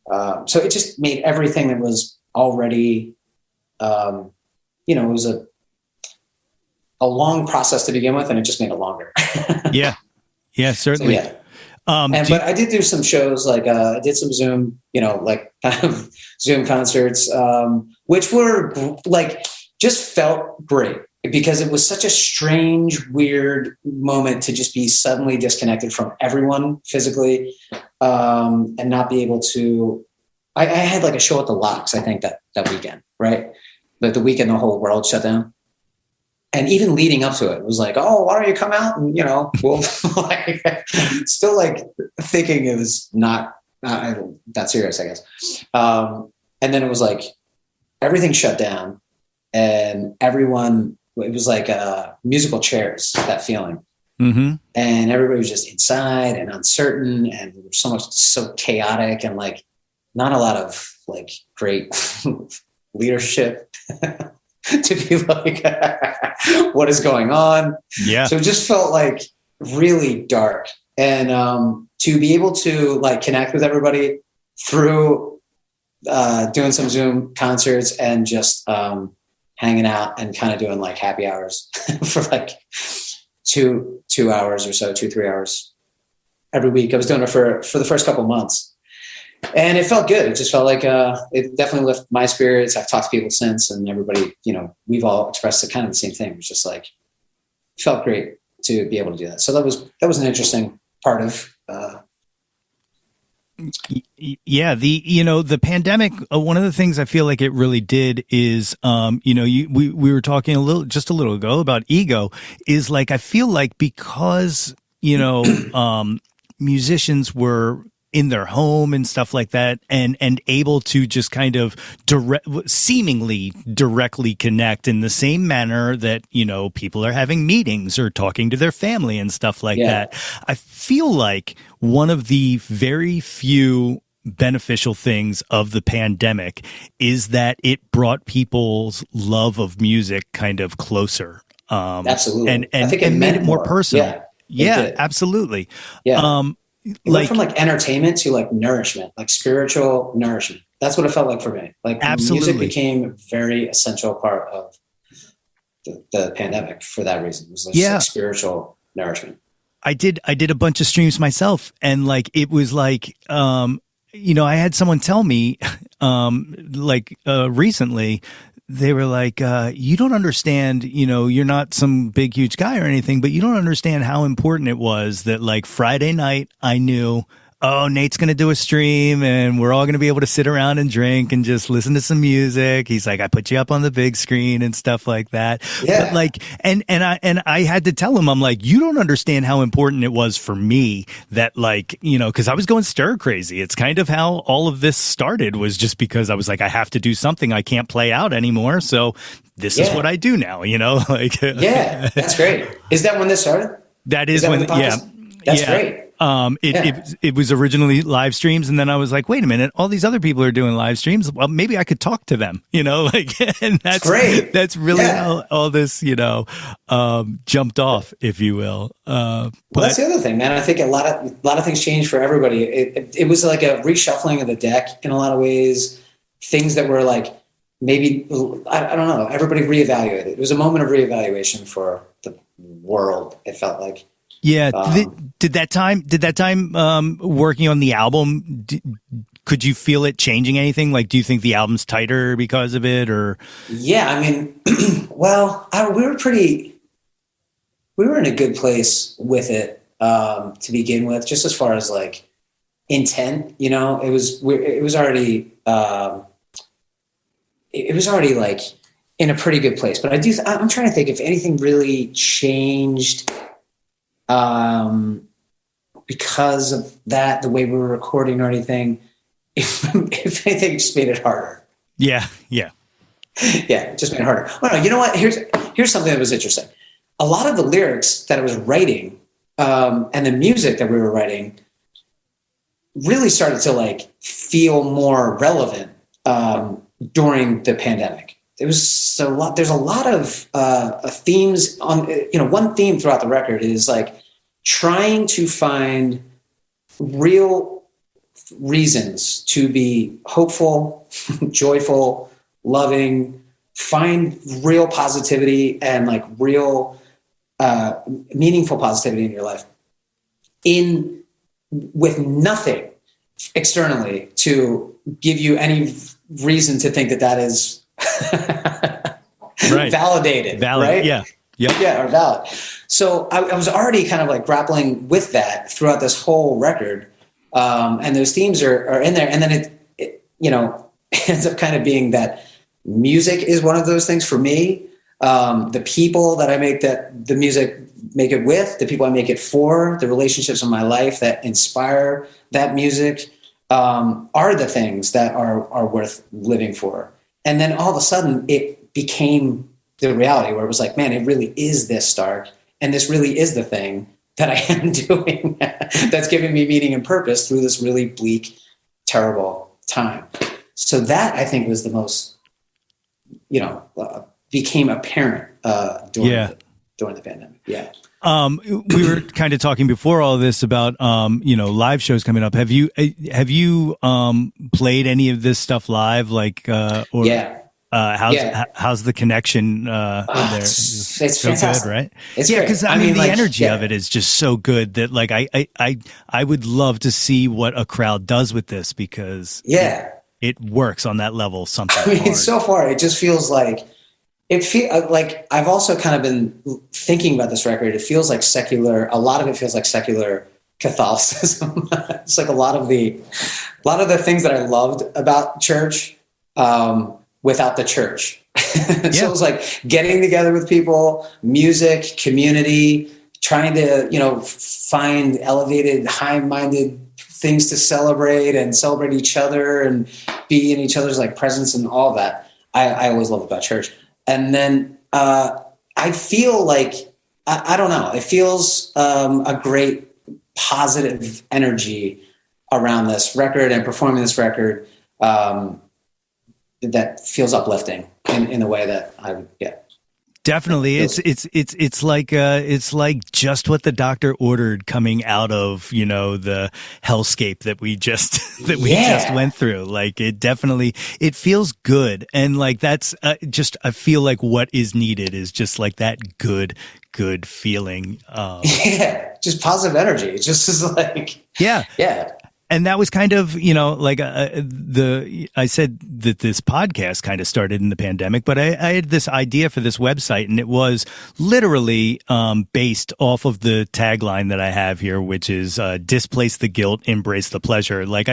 So it just made everything that was already, it was a long process to begin with, and it just made it longer. Yeah, certainly. So, but I did do some shows, like I did some Zoom, like kind of Zoom concerts, which were like just felt great because it was such a strange, weird moment to just be suddenly disconnected from everyone physically, and not be able to. I had like a show at the Locks, I think that weekend, right? Like the weekend the whole world shut down. And even leading up to it was like, oh, why don't you come out? And, we'll still like thinking it was not that serious, I guess. And then it was like, everything shut down and everyone, it was like musical chairs, that feeling. Mm-hmm. And everybody was just inside and uncertain. And there was so chaotic and like, not a lot of like great leadership. To be like, what is going on? Yeah. So it just felt like really dark. And to be able to like connect with everybody through doing some Zoom concerts and just hanging out and kind of doing like happy hours for like 2 hours or so, 2-3 hours every week. I was doing it for the first couple of months. And it felt good. It just felt like it definitely lifted my spirits. I've talked to people since, and everybody, we've all expressed kind of the same thing. It was just like, it felt great to be able to do that. So that was an interesting part of. The pandemic. One of the things I feel like it really did is, we were talking a little ago about ego. Is like I feel like because musicians were in their home and stuff like that, and able to just kind of seemingly directly connect in the same manner that, people are having meetings or talking to their family and stuff like that. I feel like one of the very few beneficial things of the pandemic is that it brought people's love of music kind of closer. Absolutely. And I think it made it more personal. Yeah, absolutely. Yeah. It went from like entertainment to like nourishment, like spiritual nourishment. That's what it felt like for me. Like music became a very essential part of the pandemic for that reason. It was like spiritual nourishment. I did a bunch of streams myself, and like it was like I had someone tell me recently they were like, you don't understand, you're not some big, huge guy or anything, but you don't understand how important it was that like Friday night I knew, oh, Nate's going to do a stream and we're all going to be able to sit around and drink and just listen to some music. He's like, I put you up on the big screen and stuff like that. Yeah. But like, and I had to tell him, I'm like, you don't understand how important it was for me that like, cause I was going stir crazy. It's kind of how all of this started, was just because I was like, I have to do something. I can't play out anymore. So this is what I do now, like, yeah, that's great. Is that when this started? That is when, yeah. That's great. It was originally live streams, and then I was like, wait a minute, all these other people are doing live streams. Well, maybe I could talk to them, like, and that's great. That's really how all this, jumped off, if you will. Well, that's the other thing, man. I think a lot of things changed for everybody. It was like a reshuffling of the deck in a lot of ways. Things that were like, maybe, I don't know, everybody reevaluated. It was a moment of reevaluation for the world, it felt like. Yeah. Did that time working on the album, could you feel it changing anything? Like, do you think the album's tighter because of it, or? Yeah, I mean, well, we were in a good place with it to begin with, just as far as like intent, it was already like in a pretty good place. But I'm trying to think if anything really changed because of that, the way we were recording or anything. If anything, it just made it harder. Yeah. It just made it harder. Well, no, you know what? Here's something that was interesting. A lot of the lyrics that I was writing and the music that we were writing really started to like feel more relevant during the pandemic. There's a lot of themes on, one theme throughout the record is like trying to find real reasons to be hopeful, joyful, loving, find real positivity and like real meaningful positivity in your life with nothing externally to give you any reason to think that is right. Validated, right? Yeah. Yep. Yeah, or valid. So I was already kind of like grappling with that throughout this whole record. And those themes are in there. And then it ends up kind of being that music is one of those things for me. The people that I make the music make it with, the people I make it for, the relationships in my life that inspire that music are the things that are worth living for. And then all of a sudden it became the reality where it was like, man, it really is this dark. And this really is the thing that I am doing that's giving me meaning and purpose through this really bleak, terrible time. So that I think was the most, became apparent during the pandemic. Yeah. We were kind of talking before all this about, live shows coming up. Have you played any of this stuff live? Like, yeah. How's the connection there? It's so fantastic, good, right? It's great. Because I mean, the energy of it is just so good that like I would love to see what a crowd does with this, because it works on that level. So far it just feels like I've also kind of been thinking about this record. It feels like secular. A lot of it feels like secular Catholicism. It's like a lot of the things that I loved about church. Without the church. So it was like getting together with people, music, community, trying to, find elevated, high-minded things to celebrate and celebrate each other and be in each other's like presence and all that. I always loved about church. And then I feel like, I don't know, it feels a great positive energy around this record and performing this record. That feels uplifting in the way that I would get. Definitely. It's like just what the doctor ordered coming out of, the hellscape that we just went through. Like it feels good. And like, that's I feel like what is needed is just like that good feeling. Just positive energy. It just is like, yeah. And that was kind of, like I said that this podcast kind of started in the pandemic, but I had this idea for this website, and it was literally based off of the tagline that I have here, which is displace the guilt, embrace the pleasure. Like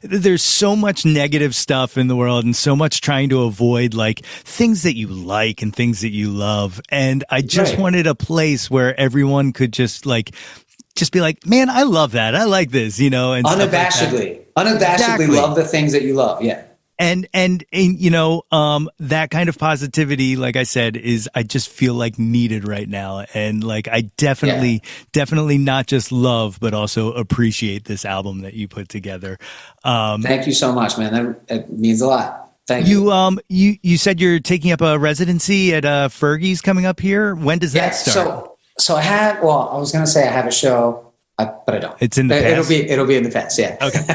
there's so much negative stuff in the world and so much trying to avoid like things that you like and things that you love. And I just wanted a place where everyone could just be like, man, I love that. I like this, and unabashedly Exactly. love the things that you love. Yeah. And that kind of positivity, like I said, I just feel like needed right now. And like, I definitely not just love, but also appreciate this album that you put together. Thank you so much, man. That means a lot. Thank you. You said you're taking up a residency at Fergie's coming up here. When does that start? So I have, I was going to say I have a show, but I don't. It's in the past. It'll be in the past. Yeah. Okay.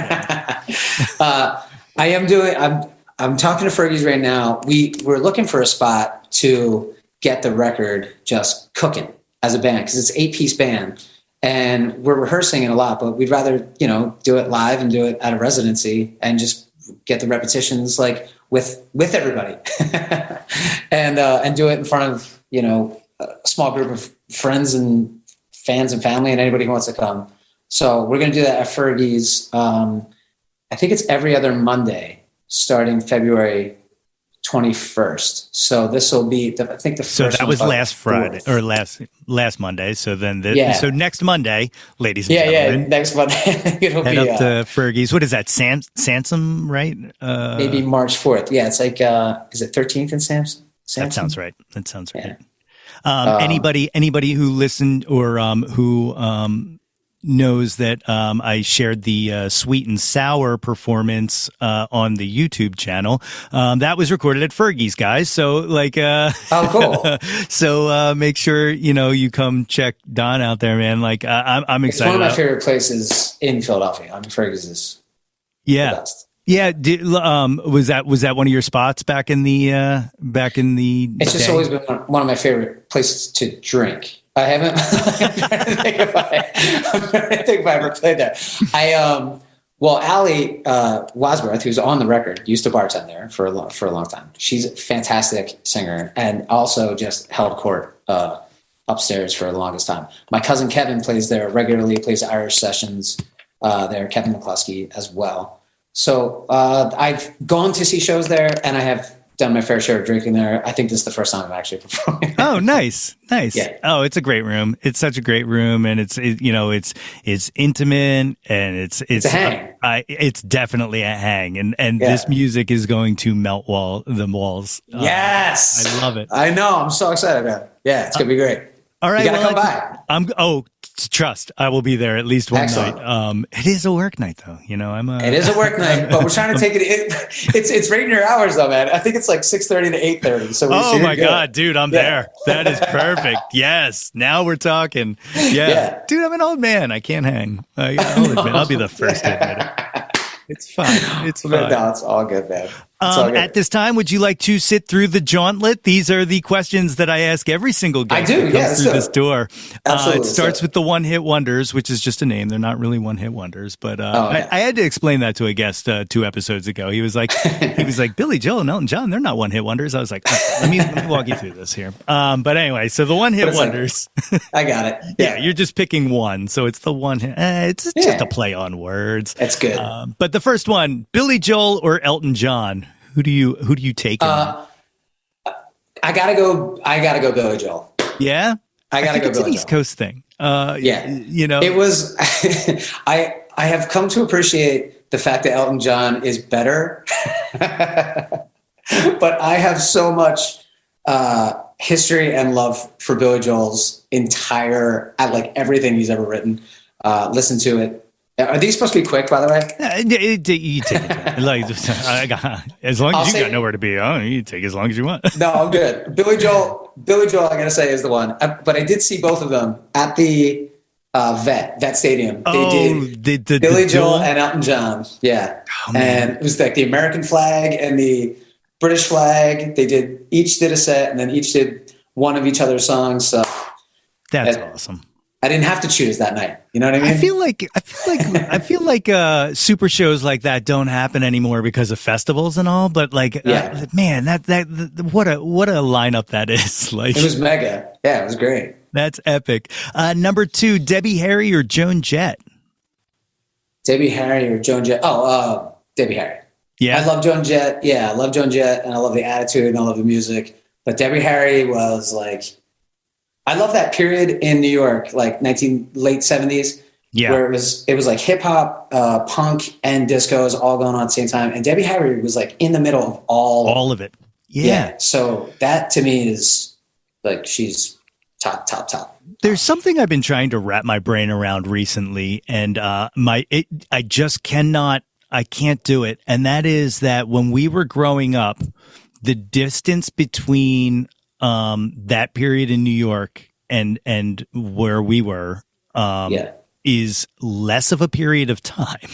I'm talking to Fergie's right now. We're looking for a spot to get the record just cooking as a band, because it's an 8-piece band and we're rehearsing it a lot, but we'd rather, do it live and do it at a residency and just get the repetitions like with everybody and do it in front of, a small group of friends and fans and family and anybody who wants to come. So we're going to do that at Fergie's. I think it's every other Monday starting February 21st. So this will be the first. So that was last Friday or last Monday. So then so next Monday, ladies and gentlemen. Yeah, next Monday. It'll head up to Fergie's. What is that? Sansom, right? Maybe March 4th. Yeah, it's like is it 13th in Sansom? That sounds right. Anybody who listened or who knows that I shared the Sweet and Sour performance on the YouTube channel. That was recorded at Fergie's, guys. So oh, cool. So make sure you come check Don out there, man. Like I'm excited. It's one of my favorite places in Philadelphia. Fergie's is the best. Yeah, was that one of your spots back in the It's just always been one of my favorite places to drink. I haven't. I'm trying to think if I ever played there. Allie Wasworth, who's on the record, used to bartend there for a long time. She's a fantastic singer and also just held court upstairs for the longest time. My cousin Kevin plays there regularly. Plays Irish sessions there. Kevin McCloskey as well. So I've gone to see shows there, and I have done my fair share of drinking there. I think this is the first time I'm actually performing. Oh, nice. Yeah. Oh, it's a great room. It's such a great room, and it's intimate, and it's a hang. It's definitely a hang, and this music is going to melt the walls. Yes, I love it. I know. I'm so excited about it. Yeah, it's gonna be great. All right, you gotta come by. Trust, I will be there at least one Excellent. night. It is a work night, though. It is a work night, but we're trying to take it. It's right in your hours, though, man. I think it's like 6:30 to 8:30. So oh my god, dude, I'm there. That is perfect. Yes, now we're talking. Yeah, dude, I'm an old man. I can't hang. I'll admit, I'll be the first to admit it. It's fine. It's fine. No, it's all good, man. At this time, would you like to sit through the Jawntlet? These are the questions that I ask every single guest that comes through this door. It starts with the one-hit wonders, which is just a name. They're not really one-hit wonders, but I had to explain that to a guest 2 episodes ago. He was like, Billy Joel and Elton John, they're not one-hit wonders. I was like, let me walk you through this here. But anyway, so the one-hit wonders. I got it. Yeah, you're just picking one, so it's the one hit. It's just a play on words. That's good. But the first one, Billy Joel or Elton John? Who do you take? I gotta go Billy Joel. Yeah, I gotta go. It's Billy an East Joel. Coast thing. It was. I have come to appreciate the fact that Elton John is better, but I have so much history and love for Billy Joel's entire, everything he's ever written. Listen to it. Are these supposed to be quick, by the way? You take it. As long as you got nowhere to be, you take as long as you want. No, I'm good. Billy Joel, I gotta say, is the one. But I did see both of them at the Vet Stadium. They did Billy Joel and Elton John. Yeah, and it was like the American flag and the British flag. Each did a set, and then each did one of each other's songs. So that's awesome. I didn't have to choose that night. You know what I mean? I feel like super shows like that don't happen anymore because of festivals and all. But like, man, what a lineup that is. Like, it was mega. Yeah, it was great. That's epic. Number 2, Debbie Harry or Joan Jett? Debbie Harry or Joan Jett? Oh, Debbie Harry. Yeah, I love Joan Jett. Yeah, I love Joan Jett, and I love the attitude, and I love the music. But Debbie Harry was like, I love that period in New York, like late 70s, where it was like hip hop, punk, and discos all going on at the same time. And Debbie Harry was like in the middle of all of it. Yeah. So that to me is like, she's top. There's something I've been trying to wrap my brain around recently, and I can't do it. And that is that when we were growing up, the distance between that period in New York and where we were is less of a period of time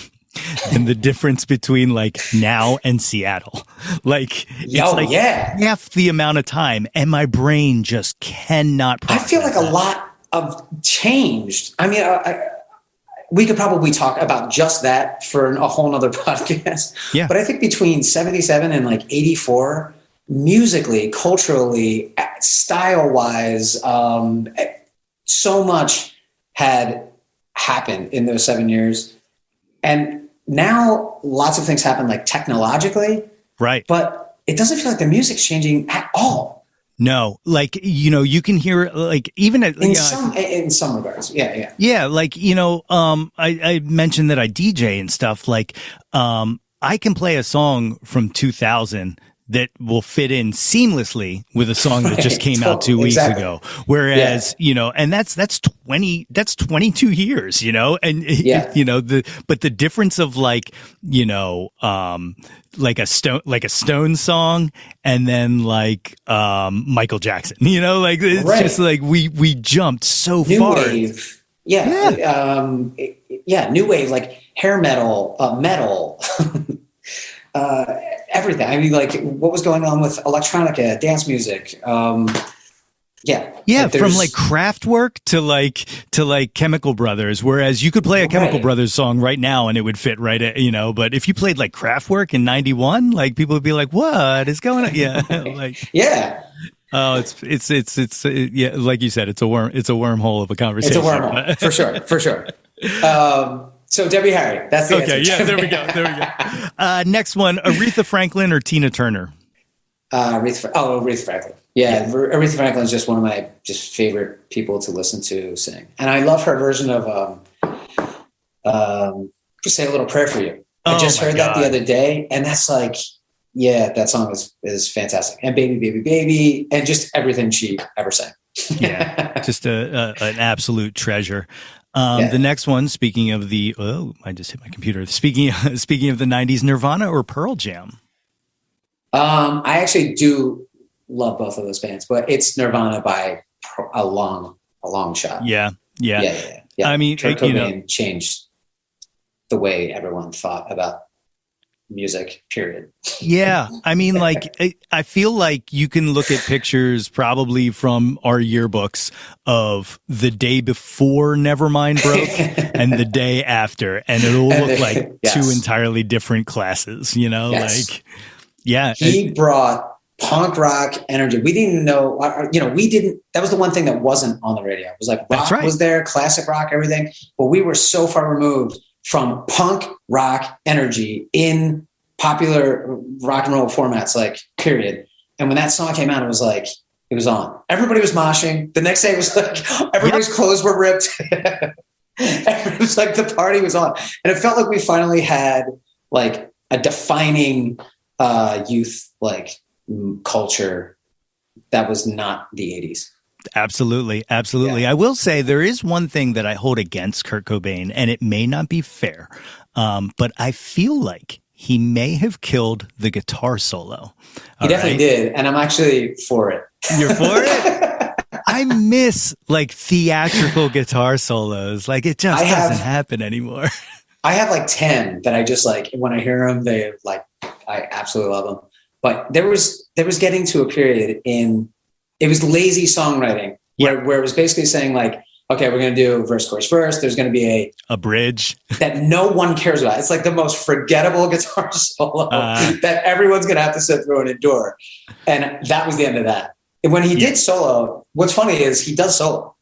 than the difference between like now and Seattle. Like, half the amount of time, and my brain just cannot process I feel like a lot of changed. I mean, we could probably talk about just that for a whole nother podcast. Yeah. But I think between 77 and like 84, musically, culturally, style-wise, so much had happened in those 7 years. And now lots of things happen like technologically. Right. But it doesn't feel like the music's changing at all. No, like, you know, you can hear it, like, even in some regards. Yeah. Yeah. Like, you know, I mentioned that I DJ and stuff. Like, I can play a song from 2000 that will fit in seamlessly with a song that just came out 2 weeks ago. Whereas, you know, and that's 22 years, you know, and you know, but the difference of like, you know, like a Stone song and then like, Michael Jackson, you know, like it's just like we jumped so far. New wave. New wave, like hair metal, metal, everything. I mean, like what was going on with electronica, dance music. From like Kraftwerk to like Chemical Brothers. Whereas you could play a Chemical Brothers song right now and it would fit right at, you know, but if you played like Kraftwerk in 91, like people would be like, what is going on? Yeah. Like, yeah. Oh, it's like you said, it's a wormhole of a conversation. It's a wormhole for sure. So Debbie Harry, that's the answer. Okay, yeah, there we go. Next one, Aretha Franklin or Tina Turner? Aretha Franklin. Yeah, Aretha Franklin is just one of my favorite people to listen to sing, and I love her version of "Say a Little Prayer for You." I just heard that the other day, and that's like, that song is fantastic. And "Baby, Baby, Baby," and just everything she ever sang. Yeah, just an absolute treasure. The next one, speaking of the, I just hit my computer. Speaking of the 90s, Nirvana or Pearl Jam? I actually do love both of those bands, but it's Nirvana by a long shot. Yeah. I mean, Kurt Cobain changed the way everyone thought about music, period. Yeah. I mean, like, I feel like you can look at pictures probably from our yearbooks of the day before Nevermind broke and the day after, and it'll look like two entirely different classes, you know? Yes. Like, yeah. He brought punk rock energy. We didn't know, that was the one thing that wasn't on the radio. It was like rock was there, classic rock, everything. But we were so far removed from punk rock energy in popular rock and roll formats, like, period. And when that song came out, it was like, it was on. Everybody was moshing. The next day it was like, everybody's clothes were ripped. It was like the party was on. And it felt like we finally had like a defining youth, like, culture that was not the 80s. Absolutely. Yeah. I will say there is one thing that I hold against Kurt Cobain, and it may not be fair, but I feel like he may have killed the guitar solo. He definitely did, and I'm actually for it. You're for it? I miss like theatrical guitar solos. Like, it just doesn't happen anymore. I have like 10 that I just like, when I hear them, they like, I absolutely love them. But there was getting to a period it was lazy songwriting where it was basically saying like, okay, we're going to do verse, chorus, verse. There's going to be a bridge that no one cares about. It's like the most forgettable guitar solo that everyone's going to have to sit through and endure. And that was the end of that. And when he did solo, what's funny is he does solo.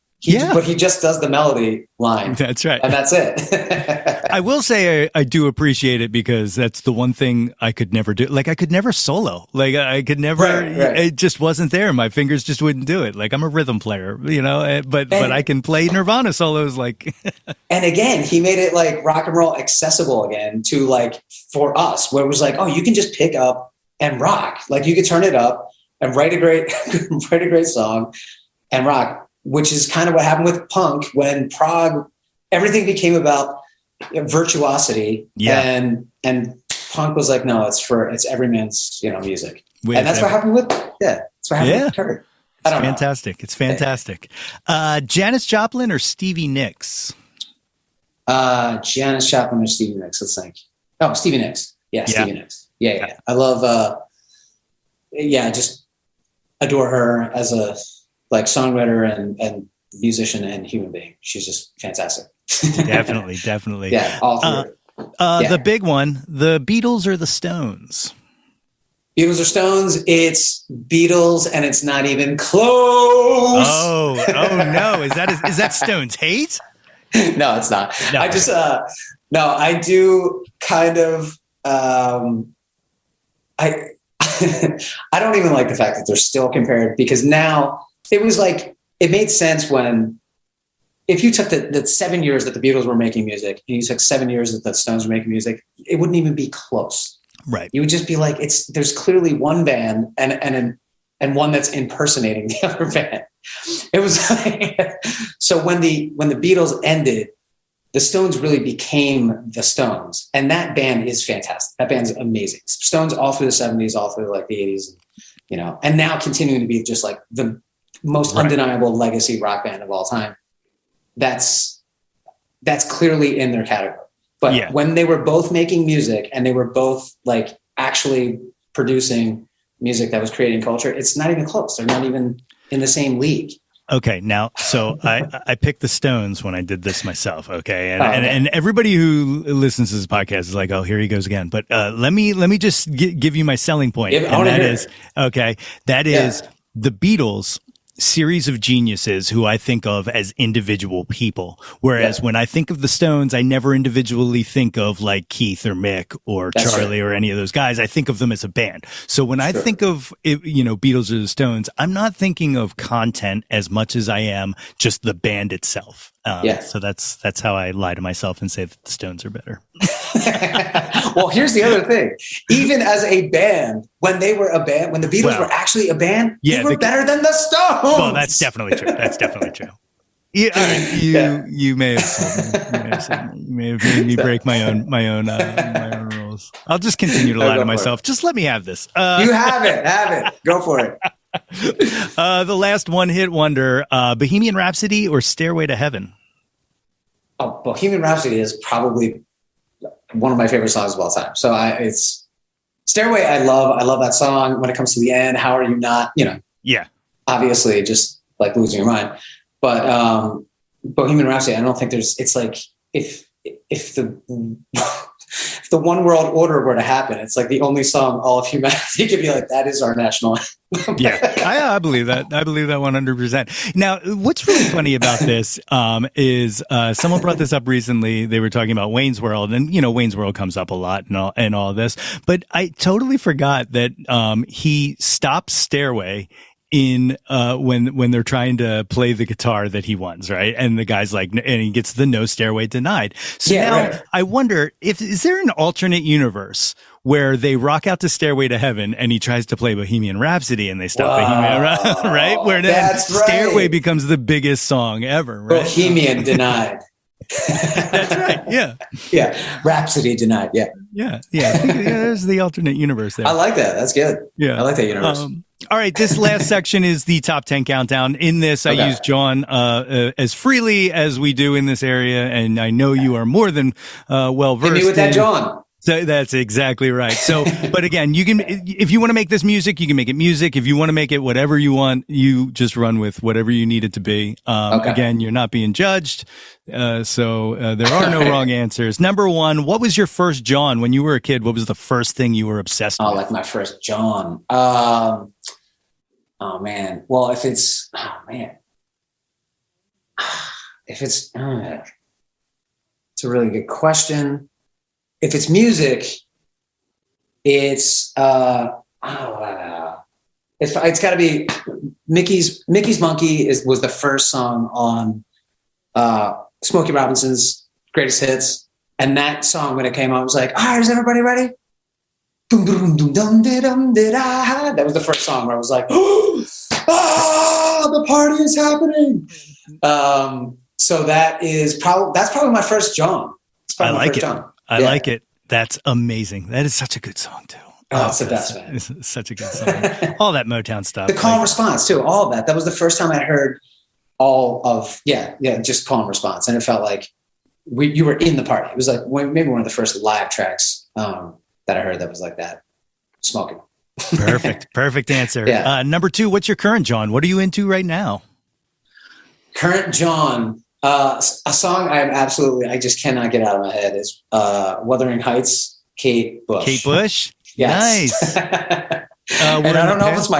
But he just does the melody line. That's right. And that's it. I will say I do appreciate it because that's the one thing I could never do. Like I could never solo. Like I could never, it just wasn't there. My fingers just wouldn't do it. Like I'm a rhythm player, but I can play Nirvana solos like. And again, he made it like rock and roll accessible again to like for us where it was like, oh, you can just pick up and rock. Like you could turn it up and write a great song and rock. Which is kind of what happened with punk when prog, everything became about virtuosity, and punk was like, no, it's every man's music, and that's what happened with that's what happened with Kurt. It's fantastic. It's fantastic. Janis Joplin or Stevie Nicks? Janis Joplin or Stevie Nicks? Let's think. Oh, Stevie Nicks. Stevie Nicks. Yeah. I love. I just adore her as a songwriter and musician and human being. She's just fantastic. Definitely. Yeah, all through. The big one, the Beatles or the Stones? Beatles or Stones? It's Beatles, and it's not even close. Oh no! Is that Stones hate? No, it's not. No. I just I do kind of I don't even like the fact that they're still compared because now. It was like, it made sense if you took the 7 years that the Beatles were making music and you took 7 years that the Stones were making music, it wouldn't even be close. Right. You would just be like, there's clearly one band and one that's impersonating the other band. It was like, so when the Beatles ended, the Stones really became the Stones. And that band is fantastic. That band's amazing. Stones all through the 70s, all through like the 80s, and now continuing to be just like the most undeniable legacy rock band of all time. That's clearly in their category. But when they were both making music and they were both like actually producing music that was creating culture, it's not even close. They're not even in the same league. Okay, now, so I picked the Stones when I did this myself, okay? And everybody who listens to this podcast is like, oh, here he goes again. But let me just give you my selling point. That is the Beatles series of geniuses who I think of as individual people. Whereas when I think of the Stones, I never individually think of like Keith or Mick or Charlie or any of those guys. I think of them as a band. So when I think of Beatles or the Stones, I'm not thinking of content as much as I am just the band itself. So that's how I lie to myself and say that the Stones are better. Well, here's the other thing. Even as a band, when they were a band, when the Beatles were actually a band, they were better than the Stones. Well, that's definitely true. Yeah, all right. You may have made me break my own rules. I'll just continue to lie to myself. Just let me have this. You have it. Go for it. The last one-hit wonder, Bohemian Rhapsody or Stairway to Heaven? Oh, Bohemian Rhapsody is probably one of my favorite songs of all time. So it's Stairway. I love that song. When it comes to the end, how are you not? Obviously, just like losing your mind. But Bohemian Rhapsody, I don't think it's like if the if the one world order were to happen, it's like the only song all of humanity could be like, that is our national anthem. I believe that. I believe that 100%. Now, what's really funny about this is someone brought this up recently. They were talking about Wayne's World, and Wayne's World comes up a lot and all this. But I totally forgot that he stops Stairway in when they're trying to play the guitar that he wants, right? And the guy's like, and he gets the no stairway denied. So I wonder is there an alternate universe where they rock out to Stairway to Heaven and he tries to play Bohemian Rhapsody and they stop Bohemian Rhapsody, right? Where then Stairway becomes the biggest song ever, right? Bohemian denied. That's right. Yeah. Rhapsody denied. Yeah. There's the alternate universe there. I like that. That's good. Yeah. I like that universe. All right. This last section is the top 10 countdown. In this, I use Jawn as freely as we do in this area. And I know you are more than well versed. Hit me with that, Jawn. So that's exactly right. So, but again, you can, if you want to make this music, you can make it music. If you want to make it whatever you want, you just run with whatever you need it to be. Okay. Again, you're not being judged. So there are no wrong answers. Number one, what was your first Jawn when you were a kid? What was the first thing you were obsessed with? Oh, like my first Jawn. Oh man. Well, if it's it's a really good question. If it's music, it's it's got to be Mickey's Monkey was the first song on Smokey Robinson's Greatest Hits, and that song when it came out was like, all right, is everybody ready? That was the first song where I was like, the party is happening. So that's probably my first Jawn. I like it. I like it. That's amazing. That is such a good song too. Oh, it's the best, man. It's such a good song. All that Motown stuff. The calm response too. All of that. That was the first time I heard all of just calm response, and it felt like you were in the party. It was like maybe one of the first live tracks that I heard that was like that. Smoking. Perfect answer. Yeah. Number two, what's your current Jawn? What are you into right now? Current Jawn. A song I just cannot get out of my head is Wuthering Heights, Kate Bush. Kate Bush? Yes. Nice. And I don't know if it's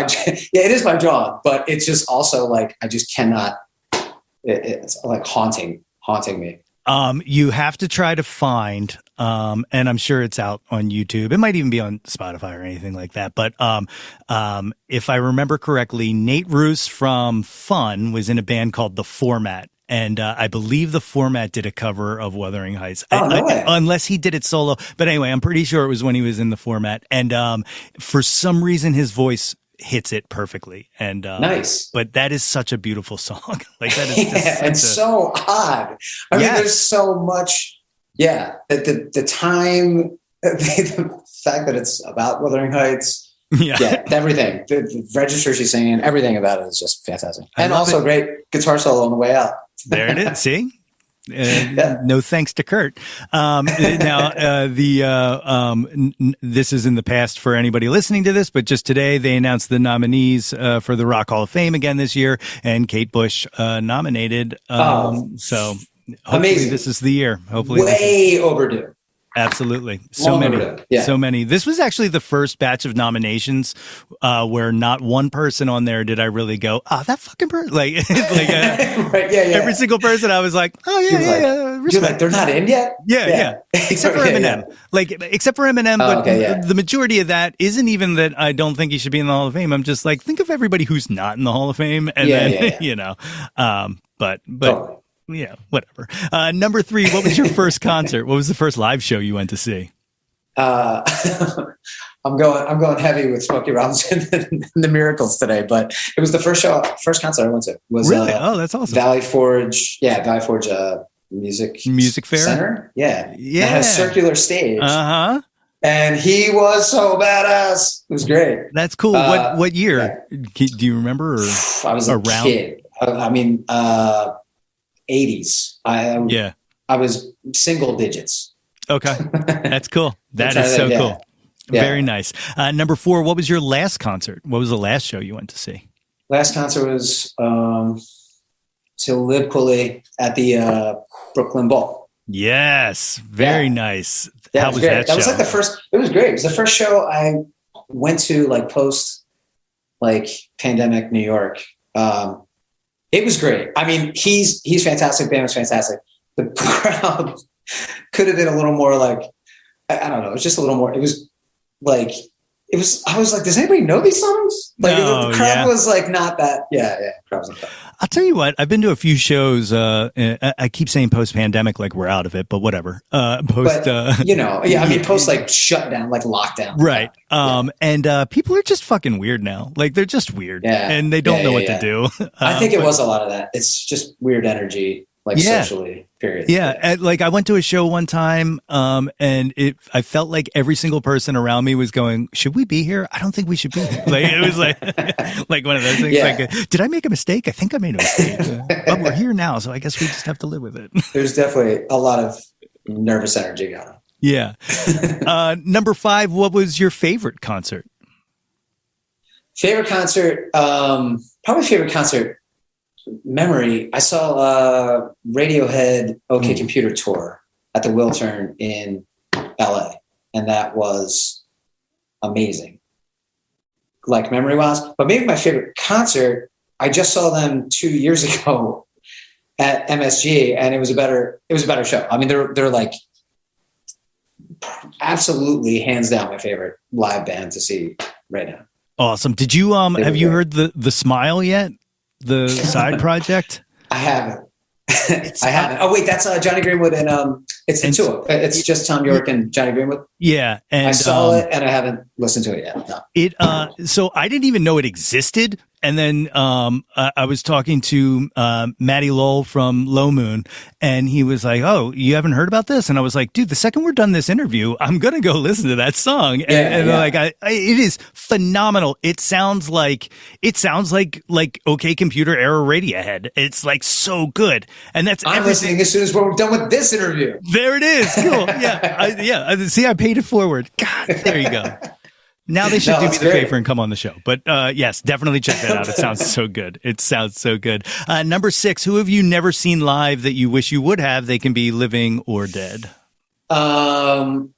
it is my Jawn, but it's just also like, I just cannot, it's like haunting me. You have to try to find, and I'm sure it's out on YouTube. It might even be on Spotify or anything like that. But if I remember correctly, Nate Roos from Fun was in a band called The Format. And I believe The Format did a cover of Wuthering Heights. No way. Unless he did it solo. But anyway, I'm pretty sure it was when he was in The Format. And for some reason, his voice hits it perfectly. And nice. But that is such a beautiful song. Like that is just and so odd. I mean, there's so much. Yeah, the time, the fact that it's about Wuthering Heights. Yeah, everything. The register she's singing, everything about it is just fantastic. And also great guitar solo on the way out. There it is. See? No thanks to Kurt. This is in the past for anybody listening to this, but just today they announced the nominees for the Rock Hall of Fame again this year, and Kate Bush nominated. So hopefully amazing. This is the year. Hopefully way overdue. Absolutely. So many. This was actually the first batch of nominations where not one person on there did I really go, that fucking person. Like right, every single person I was like, respect. You're like, they're not in yet? Yeah. Except for Eminem. Except for Eminem, but the majority of that isn't even that I don't think he should be in the Hall of Fame. I'm just like, think of everybody who's not in the Hall of Fame. And but totally. Yeah, whatever. Number three, what was your first concert? What was the first live show you went to see? I'm going heavy with Smokey Robinson and the Miracles today, but it was the first concert I went to. Was really? That's awesome. Valley Forge Music Fair Center. Yeah. It had a circular stage. And he was so badass. It was great. That's cool. What year? Do you remember? I was a kid. I mean, 80s. I was single digits. Okay. That's cool. That is so cool. Yeah. Very nice. Number four, what was your last concert? What was the last show you went to see? Last concert was to Lib Quilly at the Brooklyn Bowl. Yes. Very nice. How was great. that show? That was like the first, it was great. It was the first show I went to post pandemic New York. It was great. I mean, he's fantastic. Band was fantastic. The crowd could have been a little more I don't know. It was just a little more. It was I was like, does anybody know these songs? The crowd was not that. Yeah. Crowd was like that. I'll tell you what. I've been to a few shows. I keep saying post-pandemic, like we're out of it, but whatever. I mean, post shutdown, lockdown. Right. And people are just fucking weird now. They're just weird, and they don't know what to do. I think it was a lot of that. It's just weird energy, socially. Period. Yeah. I went to a show one time, and I felt like every single person around me was going, should we be here? I don't think we should be here. It was like one of those things. Did I make a mistake? I think I made a mistake. But we're here now, so I guess we just have to live with it. There's definitely a lot of nervous energy going on. Yeah. Number 5, what was your favorite concert? Favorite concert, probably favorite concert memory. I saw Radiohead OK Computer tour at the Wiltern in LA, and that was amazing. Like memory-wise, but maybe my favorite concert, I just saw them 2 years ago at MSG, and it was a better show. I mean, they're like absolutely hands down my favorite live band to see right now. Awesome. Did you have you heard the Smile yet? The side project? I haven't. I haven't. Oh wait, that's Johnny Greenwood and it's the tour. It's just Tom York and Johnny Greenwood. Yeah, and I saw it and I haven't listened to it yet. No. It so I didn't even know it existed, and then I was talking to Matty Lowell from Low Moon, and he was like, "Oh, you haven't heard about this?" And I was like, "Dude, the second we're done this interview, I'm gonna go listen to that song." And like, it is phenomenal. It sounds like OK Computer era Radiohead. It's like so good, and that's I'm listening as soon as we're done with this interview. There it is. Cool. Yeah. See, I paid it forward. God, there you go. Now they should do me the favor and come on the show. But yes, definitely check that out. It sounds so good. It sounds so good. Number 6, who have you never seen live that you wish you would have? They can be living or dead. I'm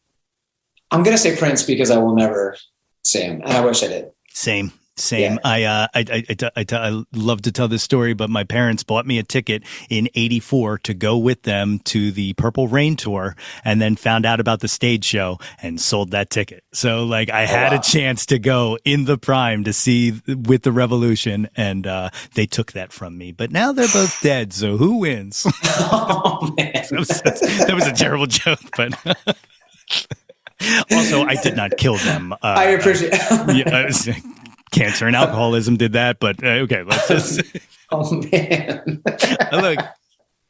going to say Prince because I will never see him, and I wish I did. Same. Yeah. I love to tell this story, but my parents bought me a ticket in '84 to go with them to the Purple Rain tour, and then found out about the stage show and sold that ticket. So like I had a chance to go in the prime to see with the Revolution, and they took that from me. But now they're both dead, so who wins? Oh man, that was a terrible joke, but. Also, I did not kill them. I appreciate it. Cancer and alcoholism did that, but okay, let's just. Oh man! Look,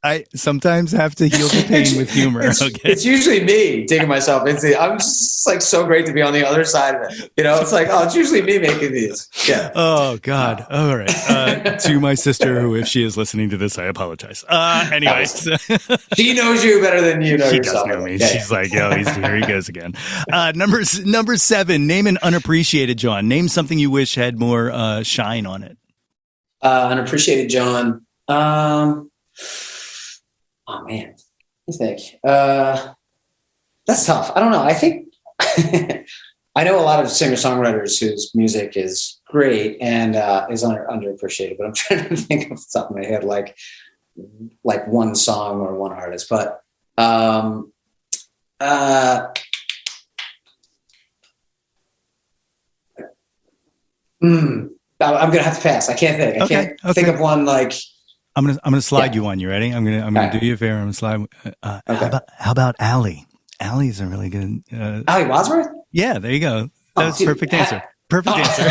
I sometimes have to heal the pain with humor. It's usually me taking myself into. I'm just like so great to be on the other side of it. You know, it's like it's usually me making these. Yeah. Oh God. All right. To my sister, who, if she is listening to this, I apologize. Anyways, she knows you better than you know she yourself. She does know me. Yeah. She's like, yo, here he goes again. Number 7. Name an unappreciated Jawn. Name something you wish had more shine on it. Unappreciated Jawn. Oh man, I think that's tough. I don't know. I think I know a lot of singer-songwriters whose music is great and is underappreciated, but I'm trying to think off the top of my head like one song or one artist. But I'm gonna have to pass. I can't think. I can't think of one like. I'm gonna slide you one. You ready? I'm gonna do you a favor. I'm gonna slide. How about Allie? Allie's a really good. Allie Wadsworth? Yeah, there you go. That's perfect answer. Perfect answer.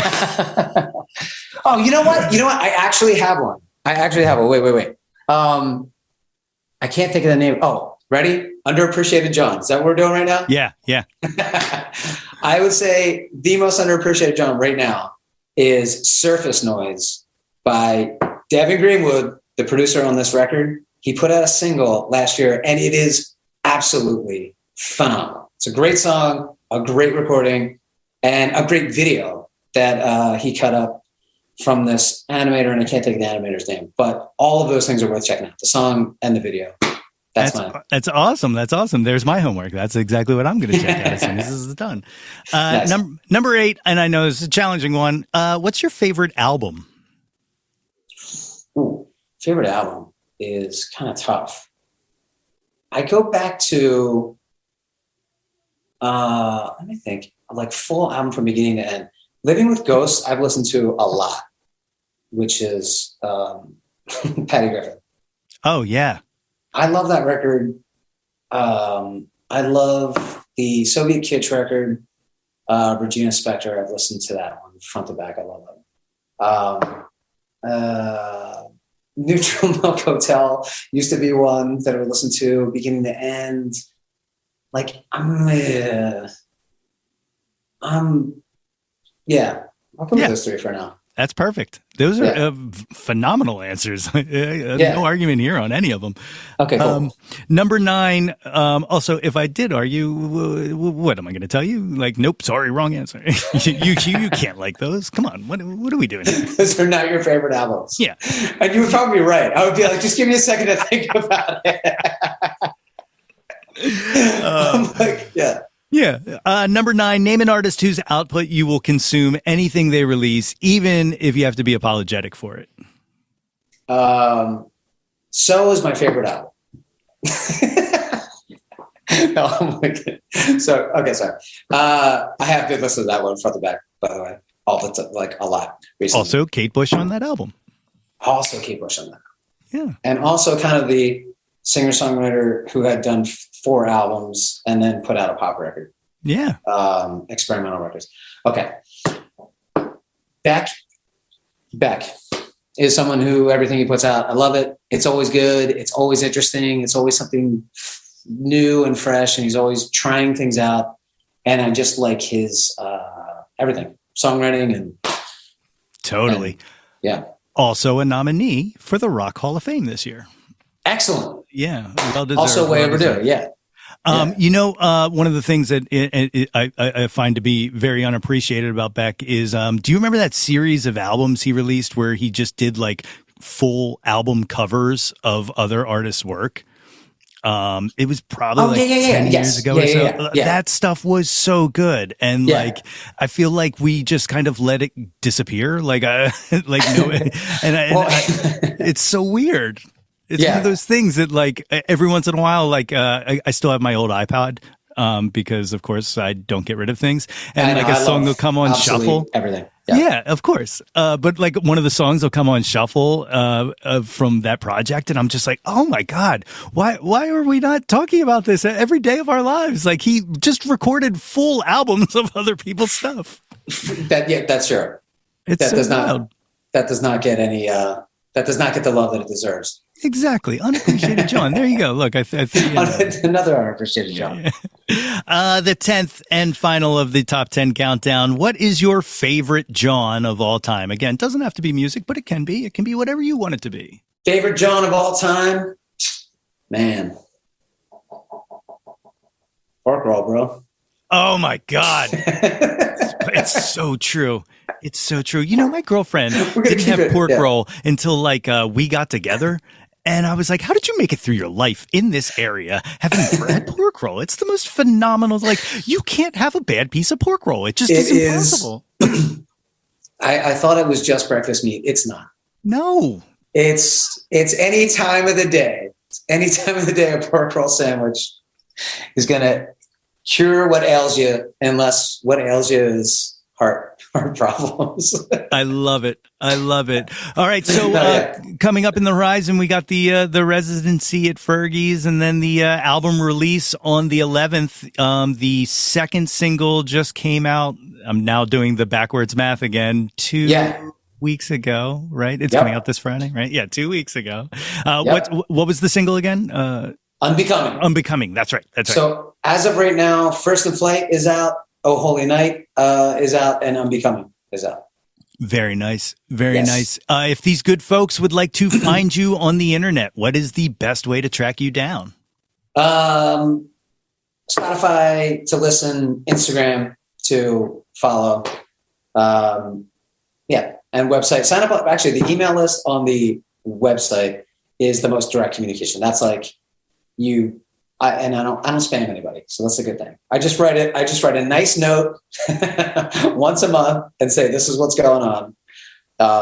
Oh, you know what? I actually have one. Wait. I can't think of the name. Oh, ready? Underappreciated Jawn. Is that what we're doing right now? Yeah. I would say the most underappreciated Jawn right now is Surface Noise by Devin Greenwood, the producer on this record. He put out a single last year, and it is absolutely phenomenal. It's a great song, a great recording, and a great video that he cut up from this animator, and I can't think of the animator's name, but all of those things are worth checking out, the song and the video. That's awesome. That's awesome. There's my homework. That's exactly what I'm going to check out as soon as this is done. Nice. Number 8, and I know it's a challenging one. What's your favorite album? Ooh, favorite album is kind of tough. I go back to, let me think, like full album from beginning to end. Living with Ghosts, I've listened to a lot, which is Patty Griffin. Oh, yeah. I love that record. I love the Soviet Kitsch record, Regina Spektor. I've listened to that one front to back. I love it. Neutral Milk Hotel used to be one that I would listen to beginning to end. Like yeah. I'll go with those 3 for now. That's perfect. Those are phenomenal answers. No argument here on any of them. Okay, cool. Number 9. Also, if I did argue, what am I going to tell you? Like, nope, sorry, wrong answer. you can't like those. Come on, what are we doing here? Those are not your favorite albums. Yeah, and you would probably be right. I would be like, just give me a second to think about it. I'm like, yeah. Yeah. Number 9, name an artist whose output you will consume anything they release, even if you have to be apologetic for it. So is my favorite album. No, I'm like, so, okay, sorry. I have been listening to that one front to back, by the way, all the time, like a lot recently. Also, Kate Bush on that album. Also Kate Bush on that. Yeah. And also kind of the singer-songwriter who had done 4 albums and then put out a pop record. Yeah. Experimental records. Okay. Beck is someone who everything he puts out, I love it. It's always good. It's always interesting. It's always something new and fresh, and he's always trying things out. And I just like his everything, songwriting and totally. And, yeah. Also a nominee for the Rock Hall of Fame this year. Excellent. Yeah. Well deserved. Also way overdue. Yeah. You know, one of the things that I find to be very unappreciated about Beck is, do you remember that series of albums he released where he just did like full album covers of other artists' work? It was probably 10 years ago or so. That stuff was so good. And like, I feel like we just kind of let it disappear. Like, it's so weird. It's one of those things that, like, every once in a while, like, I still have my old iPod, because, of course, I don't get rid of things. And, like, a song will come on shuffle. Everything. Yeah, of course. But, like, one of the songs will come on shuffle from that project. And I'm just like, oh, my God, why are we not talking about this every day of our lives? Like, he just recorded full albums of other people's stuff. That's true. That does not get any... that does not get the love that it deserves. Exactly. Unappreciated Jawn. There you go. Look, I think another unappreciated Jawn. The 10th and final of the top 10 countdown. What is your favorite Jawn of all time? Again, it doesn't have to be music, but it can be. It can be whatever you want it to be. Favorite Jawn of all time? Man. Pork roll, bro. Oh my God. It's so true. It's so true. You know, my girlfriend didn't have pork roll until like we got together. And I was like, how did you make it through your life in this area having had pork roll? It's the most phenomenal. Like, you can't have a bad piece of pork roll. It just is impossible. I thought it was just breakfast meat. It's not. No. It's any time of the day. Any time of the day, a pork roll sandwich is going to cure what ails you, unless what ails you is heart problems. I love it. I love it. All right. So coming up in the horizon, we got the residency at Fergie's, and then the album release on the 11th. The second single just came out. I'm now doing the backwards math again. 2 weeks ago, right? It's coming out this Friday, right? Yeah, 2 weeks ago. What was the single again? Unbecoming. Unbecoming. That's right. That's right. So as of right now, First in Flight is out. Oh Holy Night is out, and Unbecoming is out. Very nice. Very nice. If these good folks would like to find you on the internet, what is the best way to track you down? Spotify to listen, Instagram to follow. And website. Sign up. Actually, the email list on the website is the most direct communication. That's like I don't spam anybody, so that's a good thing. I just write a nice note once a month and say, this is what's going on.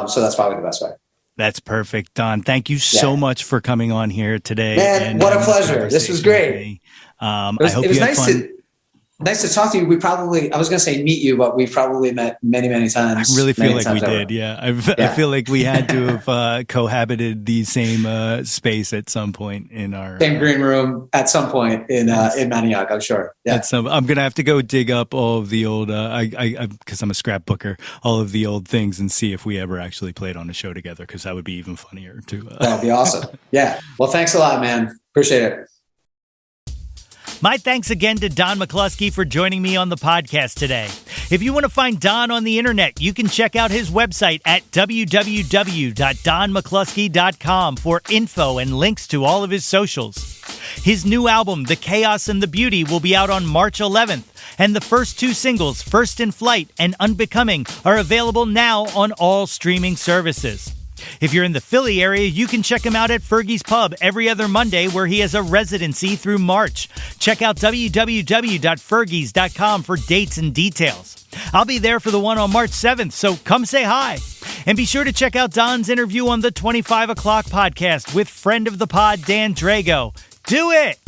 So that's probably the best way. That's perfect, Don. Thank you so much for coming on here today. Man, what a pleasure. This was great. I hope you had fun. Nice to talk to you. I was going to say meet you, but we've probably met many, many times. I really feel like we did. Yeah. I feel like we had to have cohabited the same space at some point in our same green room at some point in Manioc, I'm sure. Yeah. I'm going to have to go dig up all of the old, because I'm a scrapbooker, all of the old things and see if we ever actually played on a show together, because that would be even funnier too. That would be awesome. Yeah. Well, thanks a lot, man. Appreciate it. My thanks again to Don McCloskey for joining me on the podcast today. If you want to find Don on the internet, you can check out his website at www.donmccloskey.com for info and links to all of his socials. His new album, The Chaos and the Beauty, will be out on March 11th, and the first two singles, First in Flight and Unbecoming, are available now on all streaming services. If you're in the Philly area, you can check him out at Fergie's Pub every other Monday, where he has a residency through March. Check out www.fergies.com for dates and details. I'll be there for the one on March 7th, so come say hi. And be sure to check out Don's interview on the 25 O'Clock podcast with friend of the pod, Dan Drago. Do it!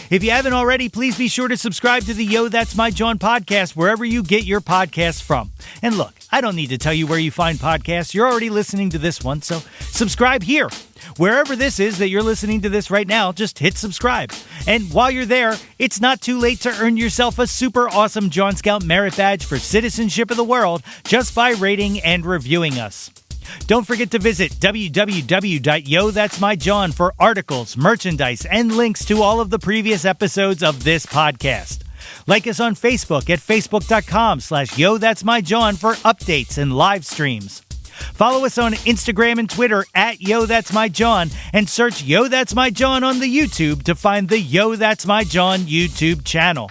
If you haven't already, please be sure to subscribe to the Yo, That's My Jawn podcast wherever you get your podcasts from. And look, I don't need to tell you where you find podcasts. You're already listening to this one, so subscribe here. Wherever this is that you're listening to this right now, just hit subscribe. And while you're there, it's not too late to earn yourself a super awesome Jawn Scout Merit Badge for Citizenship of the World just by rating and reviewing us. Don't forget to visit www.yothat'smyjawn for articles, merchandise, and links to all of the previous episodes of this podcast. Like us on Facebook at facebook.com/YoThat'sMyJawn for updates and live streams. Follow us on Instagram and Twitter at Yo That's My Jawn, and search Yo That's My Jawn on the YouTube to find the Yo That's My Jawn YouTube channel.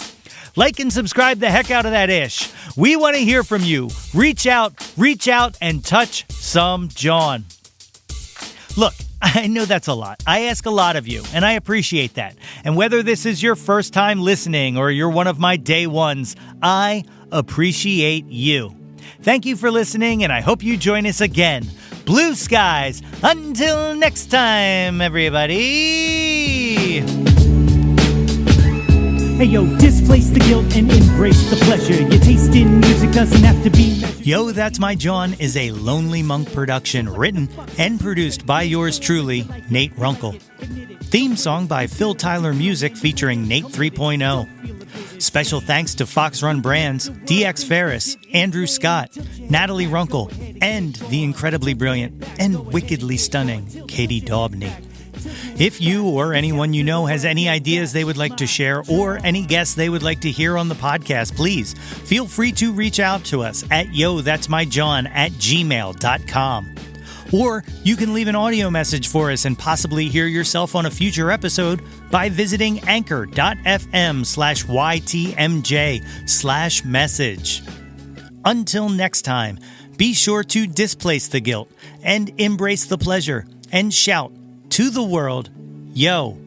Like and subscribe the heck out of that ish. We want to hear from you. Reach out, and touch some Jawn. Look, I know that's a lot. I ask a lot of you, and I appreciate that. And whether this is your first time listening or you're one of my day ones, I appreciate you. Thank you for listening, and I hope you join us again. Blue skies. Until next time, everybody. Hey yo, displace the guilt and embrace the pleasure. Your taste in music doesn't have to be measured. Yo, That's My Jawn is a Lonely Monk production written and produced by yours truly, Nate Runkle. Theme song by Phil Tyler Music featuring Nate 3.0. Special thanks to Fox Run Brands, DX Ferris, Andrew Scott, Natalie Runkle, and the incredibly brilliant and wickedly stunning Katie Daubney. If you or anyone you know has any ideas they would like to share or any guests they would like to hear on the podcast, please feel free to reach out to us at yothat'smyjawn@gmail.com. Or you can leave an audio message for us and possibly hear yourself on a future episode by visiting anchor.fm/ytmj/message. Until next time, be sure to displace the guilt and embrace the pleasure and shout to the world, yo,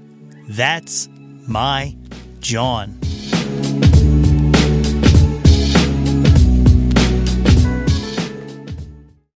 that's my Jawn.